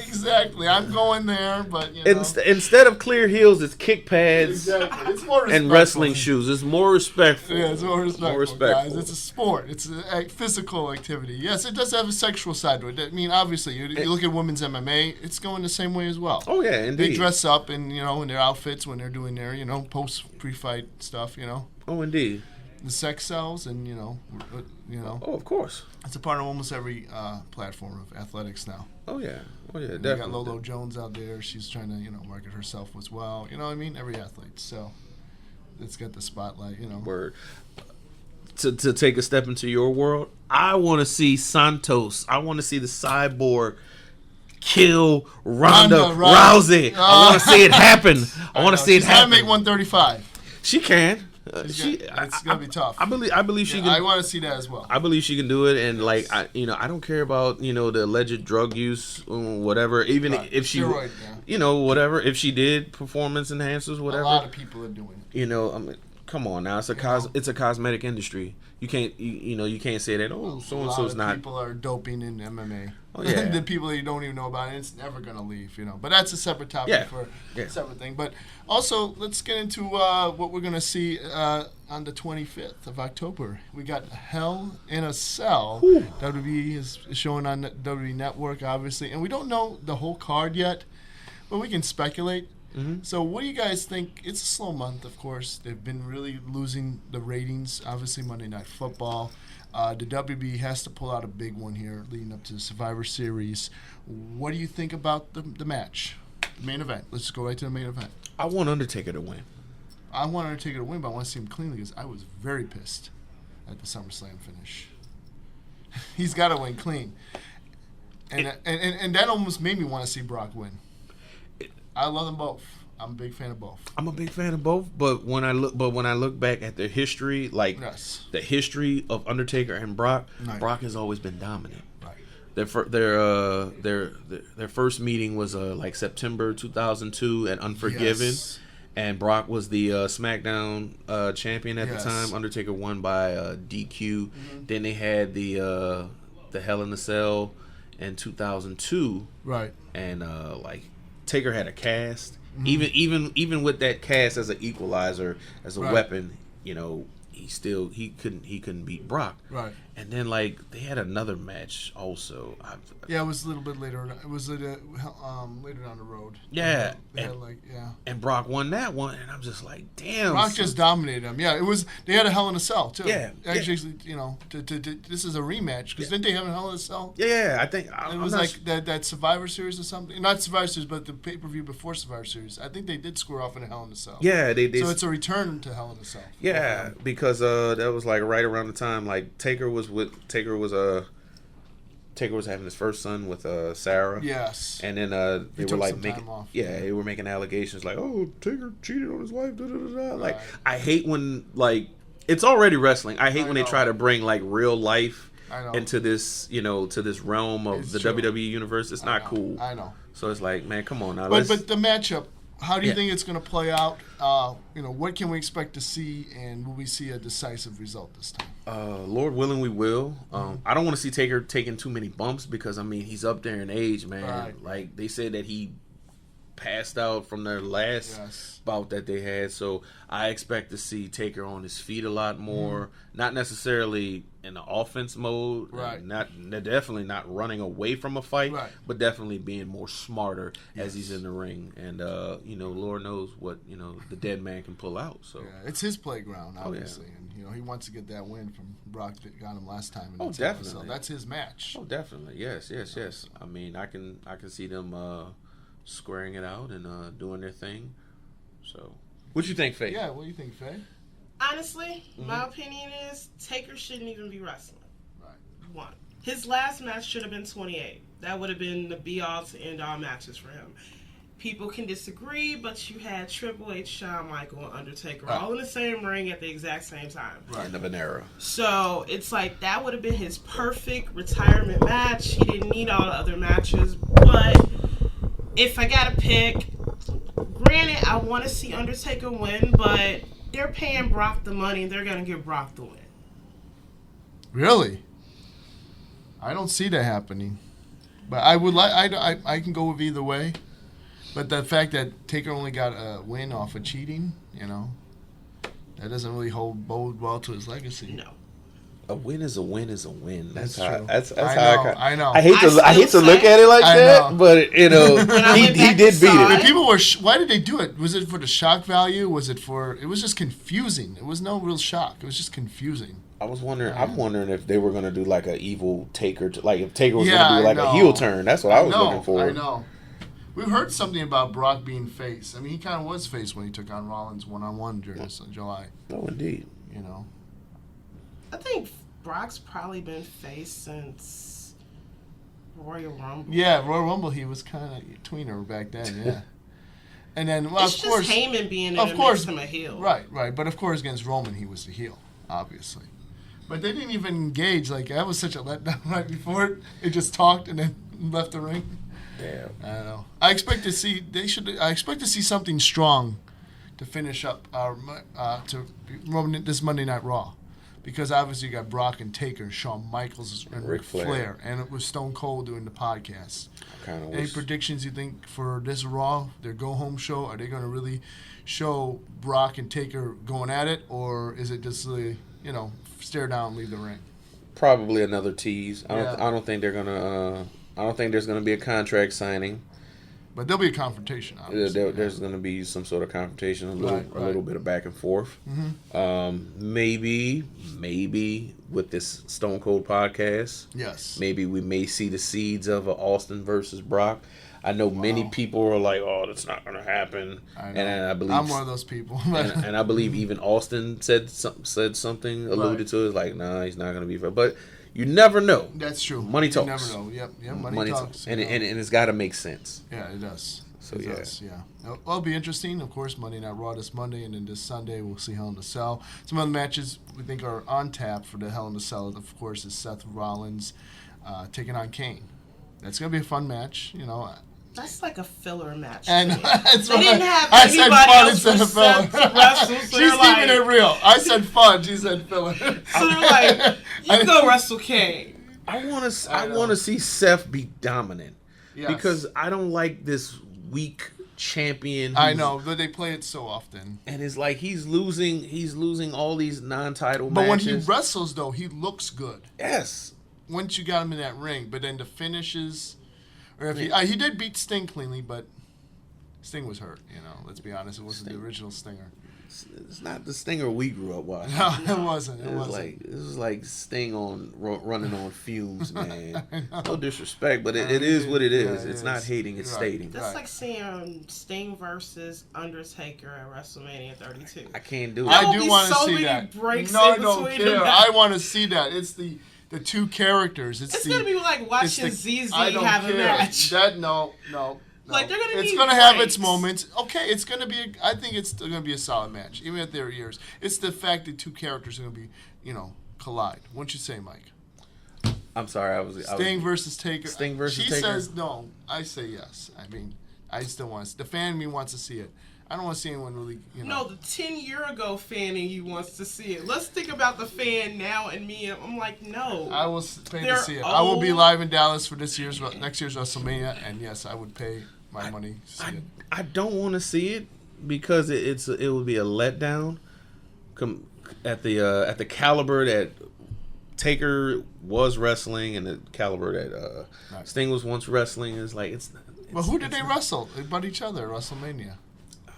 Exactly. I'm going there, but Instead of clear heels, it's kick pads exactly. It's more and wrestling shoes. It's more respectful. Yeah, it's more respectful, guys. It's a sport. It's a physical activity. Yes, it does have a sexual side to it. I mean, obviously, you look at women's MMA, it's going the same way as well. Oh yeah, indeed. They dress up in their outfits when they're doing their pre-fight stuff. Oh indeed. The sex sells, and Oh, of course. it's a part of almost every platform of athletics now. Oh yeah. And Definitely. you got Lolo Jones out there. She's trying to market herself as well. You know what I mean? Every athlete. So it's got the spotlight. Word. to take a step into your world, I want to see Santos. I want to see the Cyborg kill Ronda Rousey. I want to see it happen. I want to see it happen. She's gotta make 135. She can. It's gonna be tough. I believe she can. I want to see that as well. I believe she can do it, and like I don't care about the alleged drug use, whatever. Even if she, Steroid, whatever. If she did performance enhancers, whatever. A lot of people are doing it. I mean, come on now. It's a cosmetic industry. You can't you can't say that. Oh, so and so's not. People are doping in MMA. Oh, yeah. The people that you don't even know about, and it's never gonna leave. But that's a separate topic for a separate thing. But also, let's get into what we're gonna see on the 25th of October. We got Hell in a Cell. Whew. WWE is showing on WWE Network, obviously, and we don't know the whole card yet, but we can speculate. Mm-hmm. So what do you guys think? It's a slow month, of course. They've been really losing the ratings. Obviously, Monday Night Football. The WB has to pull out a big one here leading up to the Survivor Series. What do you think about the match? The main event. Let's go right to the main event. I want Undertaker to win. I want Undertaker to win, but I want to see him cleanly because I was very pissed at the SummerSlam finish. He's got to win clean. And that almost made me want to see Brock win. I love them both. I'm a big fan of both. I'm a big fan of both, but when I look back at their history, the history of Undertaker and Brock, Brock has always been dominant. Right. Their first meeting was like September 2002 at Unforgiven, and Brock was the SmackDown champion at the time. Undertaker won by DQ. Mm-hmm. Then they had the Hell in a Cell in 2002. Right. And Taker had a cast. Mm-hmm. Even with that cast as an equalizer, as a weapon, he couldn't beat Brock. Right. And then they had another match also. It was a little bit later. It was later down the road. Yeah. And Brock won that one, and I'm just like, damn. Brock just dominated him. Yeah, it was. They had a Hell in a Cell too. Yeah. Actually, this is a rematch because didn't they have a Hell in a Cell? Yeah, I think it was that Survivor Series or something. Not Survivor Series, but the pay-per-view before Survivor Series. I think they did square off in a Hell in a Cell. Yeah, they So it's a return to Hell in a Cell. Yeah, because that was right around the time Taker was having his first son with Sarah. Yes. And then they were making allegations oh, Taker cheated on his wife. Da, da, da, da. Right. I hate when it's already wrestling. I hate when they try to bring real life into this to this realm of the WWE universe. It's not cool. I know. So it's man, come on now. But the matchup. How do you think it's going to play out? What can we expect to see, and will we see a decisive result this time? Lord willing, we will. I don't want to see Taker taking too many bumps because, he's up there in age, man. Right. They said that he passed out from their last bout that they had, so I expect to see Taker on his feet a lot more. Not necessarily in the offense mode, definitely not running away from a fight, but definitely being more smarter as he's in the ring. And Lord knows what the dead man can pull out. So it's his playground, obviously, and he wants to get that win from Brock that got him last time. Definitely. So that's his match. Oh, definitely. Yes. I can see them squaring it out and doing their thing. So, what you think, Faye? Yeah, what do you think, Faye? Honestly, my opinion is Taker shouldn't even be wrestling. Right. One. His last match should have been 28. That would have been the be-all to end-all matches for him. People can disagree, but you had Triple H, Shawn Michaels, and Undertaker all in the same ring at the exact same time. Right. End of an era. So, it's that would have been his perfect retirement match. He didn't need all the other matches, but if I gotta pick, granted, I want to see Undertaker win, but they're paying Brock the money, and they're gonna give Brock the win. Really? I don't see that happening. But I would I can go with either way. But the fact that Taker only got a win off of cheating, that doesn't really bode well to his legacy. No. A win is a win is a win. That's true. That's I know. I hate to look at it like that, but he did beat it. People were. Why did they do it? Was it for the shock value? Was it for? It was just confusing. It was no real shock. It was just confusing. I was wondering. I'm wondering if they were going to do an evil Taker, if Taker was going to do a heel turn. That's what I was looking for. I know. We've heard something about Brock being face. He kind of was face when he took on Rollins 1-on-1 during July. Oh, indeed. I think Brock's probably been faced since Royal Rumble. Yeah, Royal Rumble, he was kind of tweener back then, yeah. And then, well, it's of course, just Heyman being in of it course, makes him a heel. Right. But of course, against Roman, he was the heel, obviously. But they didn't even engage. Like, that was such a letdown right before it. They just talked and then left the ring. Damn. I don't know. I expect to see something strong to finish up this Monday Night Raw, because obviously you got Brock and Taker, Shawn Michaels and Ric Flair, and it was Stone Cold doing the podcast. Any predictions you think for this Raw, their go home show? Are they going to really show Brock and Taker going at it, or is it just stare down and leave the ring? Probably another tease. I don't think they're gonna. I don't think there's gonna be a contract signing. But there'll be a confrontation. Obviously. There's going to be some sort of confrontation, a little bit of back and forth. Mm-hmm. Maybe with this Stone Cold podcast, yes, maybe we may see the seeds of Austin versus Brock. I know many people are like, "Oh, that's not going to happen," and I believe I'm one of those people. and I believe even Austin said something, alluded to it, like, "Nah, he's not going to be fair." But you never know. That's true. Money talks. You never know. Yep. Money talks. And it's got to make sense. Yeah, it does. So it does, yeah. Well, it'll be interesting. Of course, Monday Night Raw this Monday, and then this Sunday we'll see Hell in a Cell. Some other matches we think are on tap for the Hell in a Cell, of course, is Seth Rollins taking on Kane. That's going to be a fun match, That's like a filler match. And that's they didn't have I said anybody fun else instead of filler. to wrestle, so She's keeping it real. I said fun. She said filler. So they're like, you go wrestle Kane. I want to see Seth be dominant, because I don't like this weak champion. I know, but they play it so often, and it's like he's losing all these non-title matches. But when he wrestles, though, he looks good. Yes. Once you got him in that ring, but then the finishes, or if he did beat Sting cleanly, but Sting was hurt. Let's be honest, it wasn't the original Stinger. It's not the Stinger we grew up watching. No, it wasn't. It was like Sting running on fumes, man. No disrespect, but it is what it is. It's not hating, it's stating. That's like seeing Sting versus Undertaker at WrestleMania 32. I can't do it. I do want to see that. No, I don't care. I want to see that. It's the two characters. It's gonna be like watching ZZ have a match. No. Like they're gonna. It's gonna have its moments. Okay, it's gonna be. I think it's gonna be a solid match, even at their ears. It's the fact that two characters are gonna be, collide. What'd you say, Mike? I'm sorry. Sting versus Taker. Sting versus Taker. She Taker. says no. I say yes. I mean, I still want to. The fan in me wants to see it. I don't want to see anyone really, No, the 10-year ago fan in you wants to see it. Let's think about the fan now and me. I'm like, no. I will pay to see it. I will be live in Dallas for next year's WrestleMania, and yes, I would pay my money to see it. I don't want to see it because it would be a letdown at the caliber that Taker was wrestling and the caliber that Sting was once wrestling. Is like Well, who did they wrestle? But each other at WrestleMania.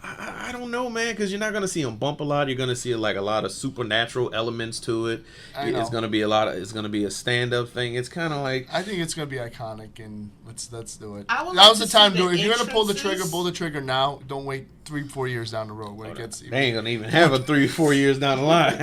I don't know, man, because you're not gonna see him bump a lot. You're gonna see like a lot of supernatural elements to it. It's gonna be It's gonna be a stand-up thing. It's kind of like I think it's gonna be iconic, and let's do it. Now's the time to do it. If you're gonna pull the trigger now. Don't wait 3-4 years down the road when it gets. They ain't gonna even have a 3-4 years down the line.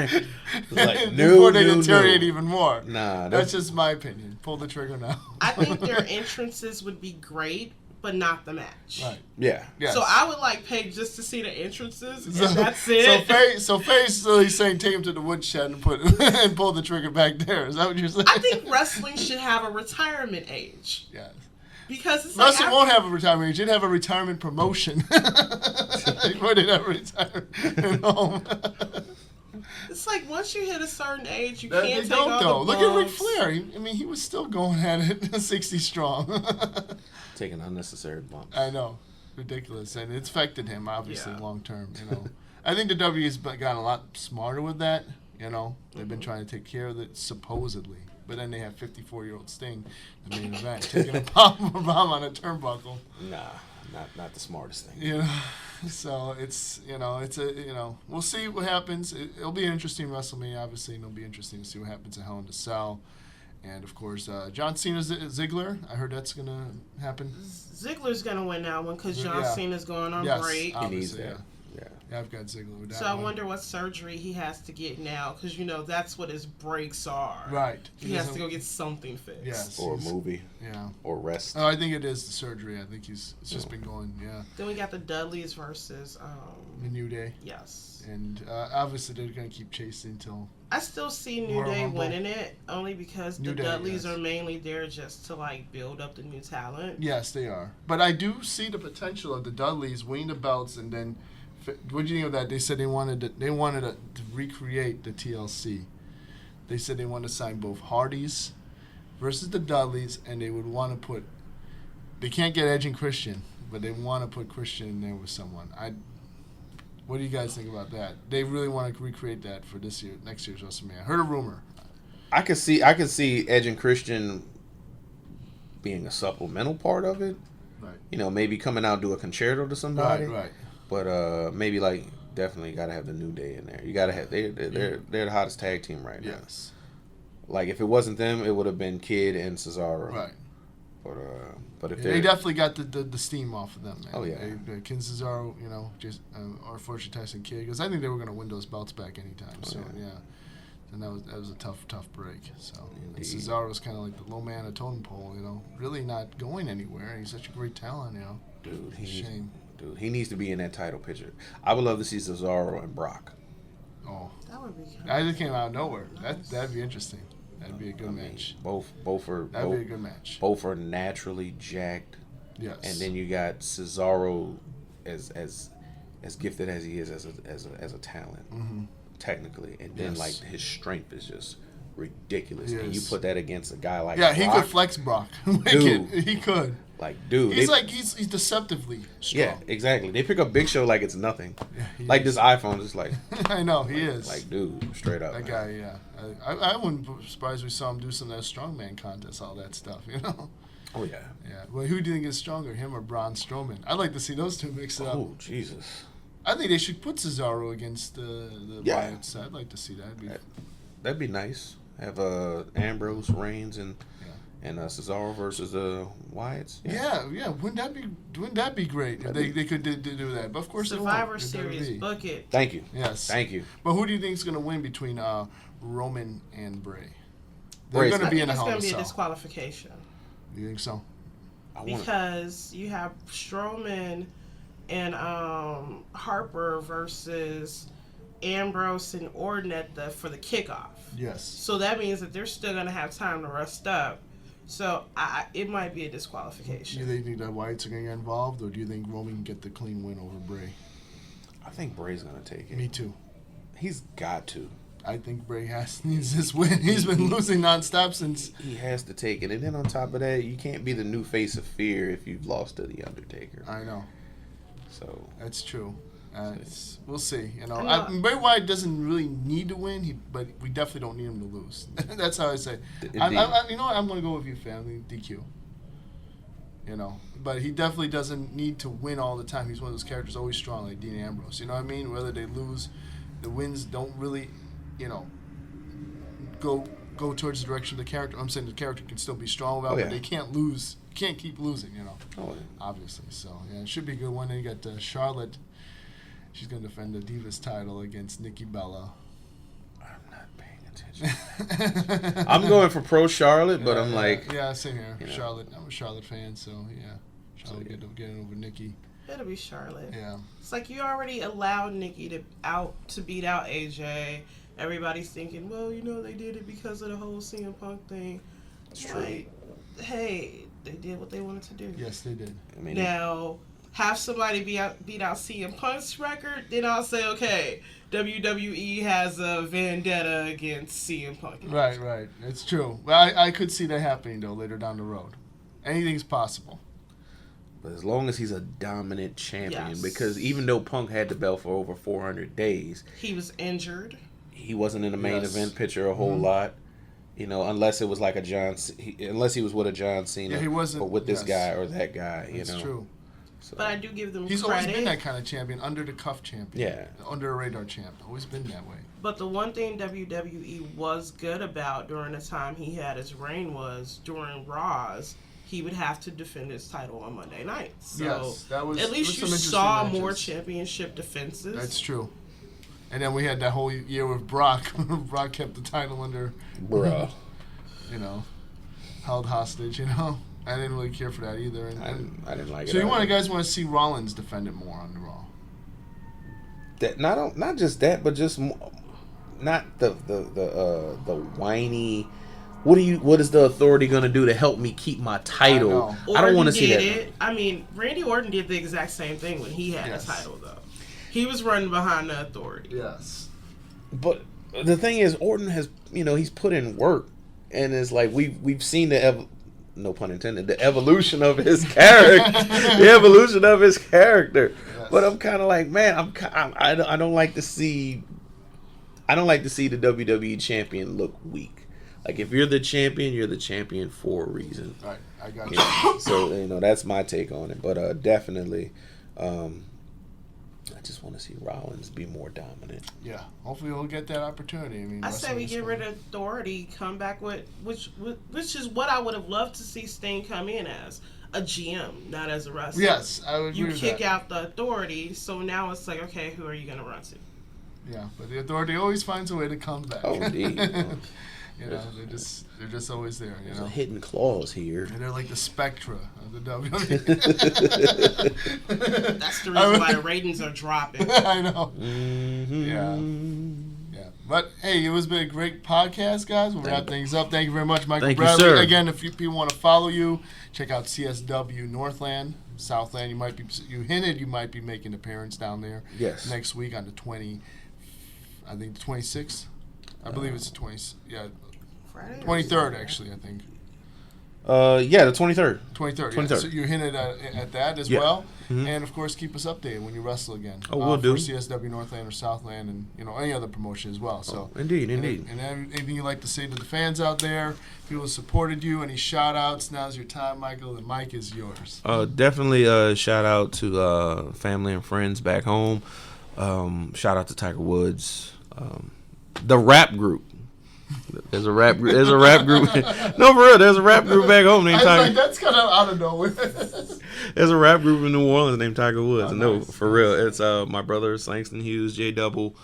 It's like before they deteriorate even more. Nah, that's just my opinion. Pull the trigger now. I think their entrances would be great, but not the match. Right. Yeah. Yes. So I would pay just to see the entrances, and that's it. So Faye's really saying take him to the woodshed and and pull the trigger back there. Is that what you're saying? I think wrestling should have a retirement age. Yes. Because it's wrestling won't have a retirement age. It'd have a retirement promotion. It wouldn't have a retirement home. It's like once you hit a certain age, you can't take don't, all though. the Look at Ric Flair. He was still going at it 60 strong. Taking unnecessary bumps. I know. Ridiculous. And it's affected him, obviously, long term. I think the W has gotten a lot smarter with that. They've been trying to take care of it, supposedly. But then they have 54-year-old Sting, the main event, taking a bomb on a turnbuckle. Nah, not the smartest thing. So we'll see what happens. It'll be an interesting WrestleMania, obviously, and it'll be interesting to see what happens at Hell in a Cell. And, of course, John Cena Ziggler. I heard that's going to happen. Ziggler's going to win that one because John Cena's going on break. He needs that. Yeah, I've got Ziggler with that So I one. wonder what surgery he has to get now, because that's what his breaks are. Right. He has to go get something fixed. Yes. Or a movie. Yeah. Or rest. Oh, I think it is the surgery. I think it's just been going. Yeah. Then we got the Dudleys versus The New Day. yes. And obviously they're going to keep chasing until. I still see New Royal Day Rumble. winning it, only because New the Day, Dudleys yes. are mainly there just to build up the new talent. Yes, they are. But I do see the potential of the Dudleys winning the belts, and then what do you think of that? They said they wanted to recreate the TLC. They said they wanted to sign both Hardys versus the Dudleys, and they would want to put. They can't get Edge and Christian, but they want to put Christian in there with someone. What do you guys think about that? They really want to recreate that for next year's WrestleMania. I heard a rumor. I could see Edge and Christian being a supplemental part of it. Right. Maybe coming out do a concerto to somebody. Right. But maybe definitely got to have the New Day in there. You got to have they're the hottest tag team right now. Yes. If it wasn't them, it would have been Kid and Cesaro. Right. But if They definitely got the steam off of them, man. Oh, yeah. Kid Cesaro, or Fortune Tyson Kid, because I think they were going to win those belts back anytime. Oh, So yeah. And that was a tough break. So and Indeed. Cesaro was kind of like the low man of totem pole, really not going anywhere. He's such a great talent, Dude, Shame. he needs to be in that title picture. I would love to see Cesaro and Brock. Oh, That would be good. that just came out of nowhere. Nice. That'd be interesting. That'd be a good match. Both are That'd be a good match. both are naturally jacked, Yes. and then you got Cesaro as gifted as he is as a talent, technically, and then Yes. his strength is just ridiculous. He And you is. put that against a guy like he Brock, could flex Brock. Dude. He could. dude, He's they- he's deceptively strong. yeah, exactly. They pick up Big Show like it's nothing. Yeah, he Like is. this iPhone is like I know he is. dude, straight up. That man. guy, yeah. I wouldn't be surprised we saw him do some of that strongman contest, all that stuff, Oh yeah. Yeah. Well, who do you think is stronger, him or Braun Strowman? I'd like to see those two mix it up. Oh Jesus. I think they should put Cesaro against the Yeah. Wyatts. I'd like to see that. That'd be nice. Have Ambrose, Reigns, and Cesaro versus Wyatts. Yeah. Wouldn't that be great if they could do that? But of course, Survivor they won't. Series, WWE. book it. Thank you. Yes. Thank you. But who do you think is going to win between Roman and Bray? They're Bray's going to I be think in a it's Hell in going a to be a Cell. disqualification. You think so? Because you have Strowman and Harper versus Ambrose and Orton for the kickoff. Yes. So that means that they're still going to have time to rest up. So it might be a Do disqualification. you think the Wyatts are going to get involved, or do you think Roman can get the clean win over Bray? I think Bray's gonna take it. Me too. He's got to. I think Bray needs this win. He's been losing nonstop since. He has to take it. And then on top of that, you can't be the new face of fear if you've lost to the Undertaker. I know. So That's true. We'll see. I know. Bray Wyatt doesn't really need to win, but we definitely don't need him to lose. That's how I say. Indeed. You know what? I'm going to go with you, family. DQ. But he definitely doesn't need to win all the time. He's one of those characters always strong, like Dean Ambrose. You know what I mean? Whether they lose, the wins don't really, go towards the direction of the character. I'm saying the character can still be strong about, Oh, yeah. but they can't lose. Can't keep losing. Oh, yeah. Obviously. So yeah, it should be a good one. Then you got Charlotte. She's going to defend the Divas title against Nikki Bella. I'm not paying attention. I'm going for pro Charlotte, but I'm like, yeah, same here. you know. Charlotte. I'm a Charlotte fan, so yeah, Charlotte getting over Nikki. It'll be Charlotte. Yeah, It's like you already allowed Nikki to beat out AJ. Everybody's thinking, well, they did it because of the whole CM Punk thing. it's true. Like, hey, they did what they wanted to do. yes, they did. I mean, Now, have somebody beat out CM Punk's record, then I'll say, okay, WWE has a vendetta against CM Punk. Right. It's true. But I could see that happening though later down the road. Anything's possible. but as long as he's a dominant champion, Yes. because even though Punk had the belt for over 400 days, He was injured. he wasn't in the main Yes. event picture a whole lot. Unless it was like unless he was with a John Cena, Yeah, he wasn't- or with this yes. guy or that guy. It's true. So, But I do give them He's credit. always been that kind of champion, under the cuff champion. Yeah. Under a radar champ. Always been that way. But the one thing WWE was good about during the time he had his reign was during Raws, he would have to defend his title on Monday night. So yes, that was, at least you some interesting saw matches. more championship defenses. That's true. And then we had that whole year with Brock. Brock kept the title under, Bruh. Held hostage, I didn't really care for that either. And, I didn't like it. so you guys want to see Rollins defend it more on the Raw? That not just that, but just not the whiny. What is the Authority gonna do to help me keep my title? I don't want to see that. I mean, Randy Orton did the exact same thing when he had a title, though. He was running behind the Authority. Yes. But the thing is, Orton has, he's put in work, and it's like we've seen no pun intended, the evolution of his character, Yes. But I'm kind of like, man, I don't like to see the WWE champion look weak. Like, if you're the champion for a reason. Right, I got you. So that's my take on it. But definitely, I just want to see Rollins be more dominant. Yeah, hopefully we'll get that opportunity. I say we get rid of Authority, come back with which is what I would have loved to see Sting come in as a GM, not as a wrestler. Yes, I would agree with that. You kick out the Authority, so now it's like, okay, who are you gonna run to? Yeah, but the Authority always finds a way to come back. Oh, indeed. They're just always there. There's a hidden clause here. And they're like the Spectra of the WWE. That's the reason why ratings are dropping. I know. Mm-hmm. Yeah. But hey, it was been a great podcast, guys. We'll wrap things up. Thank you very much, Michael Thank Bradley. You, sir. Again, if people want to follow you, check out CSW Northland, Southland. You hinted you might be making an appearance down there. Yes. Next week on the 26th. I believe it's the 20th. Yeah. Friday 23rd, actually, I think. Yeah, the 23rd. 23rd. 23rd. Yeah. So you hinted at that as well. Mm-hmm. And, of course, keep us updated when you wrestle again. Oh, we'll do. For CSW Northland or Southland and, any other promotion as well. So indeed. And anything you'd like to say to the fans out there, people who supported you, any shout-outs, now's your time, Michael. The mic is yours. Definitely a shout-out to family and friends back home. Shout-out to Tiger Woods. The rap group. There's a rap group. No, for real. There's a rap group back home named Tiger. Like, that's kind of out of nowhere. There's a rap group in New Orleans named Tiger Woods. Oh, No, nice. for real. It's my brother Langston Hughes, J Double,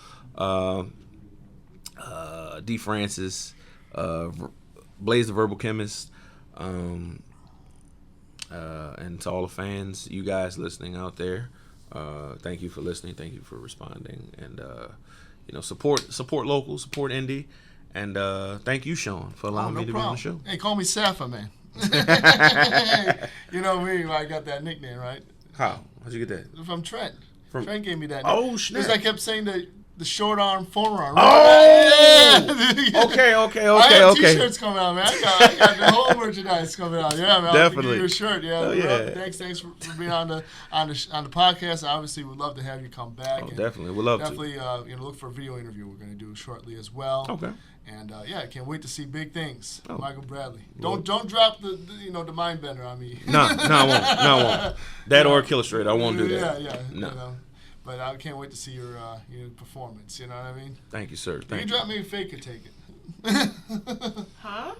D Francis, Blaze the Verbal Chemist, and to all the fans, you guys listening out there. Thank you for listening. Thank you for responding, and support local, support indie. And thank you, Sean, for allowing me to be on the show. Hey, call me Safa, man. You know me, I got that nickname, right? How'd you get that? From Trent. From Trent gave me that. Oh, snap. Because I kept saying the short arm, forearm. Oh! Yeah. Okay. I have T-shirts coming out, man. I got the whole merchandise coming out. Yeah, man. Definitely. I'll give you a shirt. Yeah. Oh, yeah. Thanks for being on the podcast. Obviously, we'd love to have you come back. Oh, definitely. We'd love to. Definitely, look for a video interview we're going to do shortly as well. Okay. And I can't wait to see big things. Oh. Michael Bradley. Don't drop the mind bender on me. No, I won't. That or Killer Straight. I won't do that. Yeah. No. But I can't wait to see your performance. You know what I mean? Thank you, sir. You drop me a fake or take it. Huh?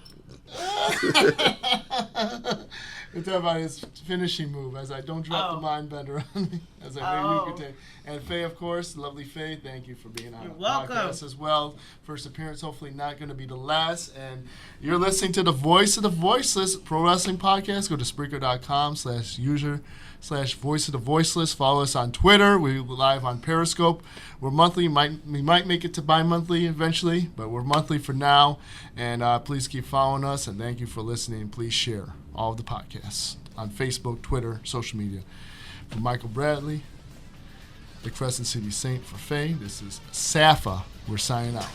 We're talking about his finishing move. As I don't drop the mind bender on me. As I maybe you could take. And Faye, of course, lovely Faye. Thank you for being on the podcast as well. First appearance, hopefully not going to be the last. And you're listening to the Voice of the Voiceless Pro Wrestling Podcast. Go to Spreaker.com/user/Voice of the Voiceless. Follow us on Twitter. We're live on Periscope. We're monthly. We might make it to bi-monthly eventually, but we're monthly for now. And please keep following us. And thank you for listening. Please share all of the podcasts on Facebook, Twitter, social media. For Michael Bradley, the Crescent City Saint, for Faye, this is Safa. We're signing out.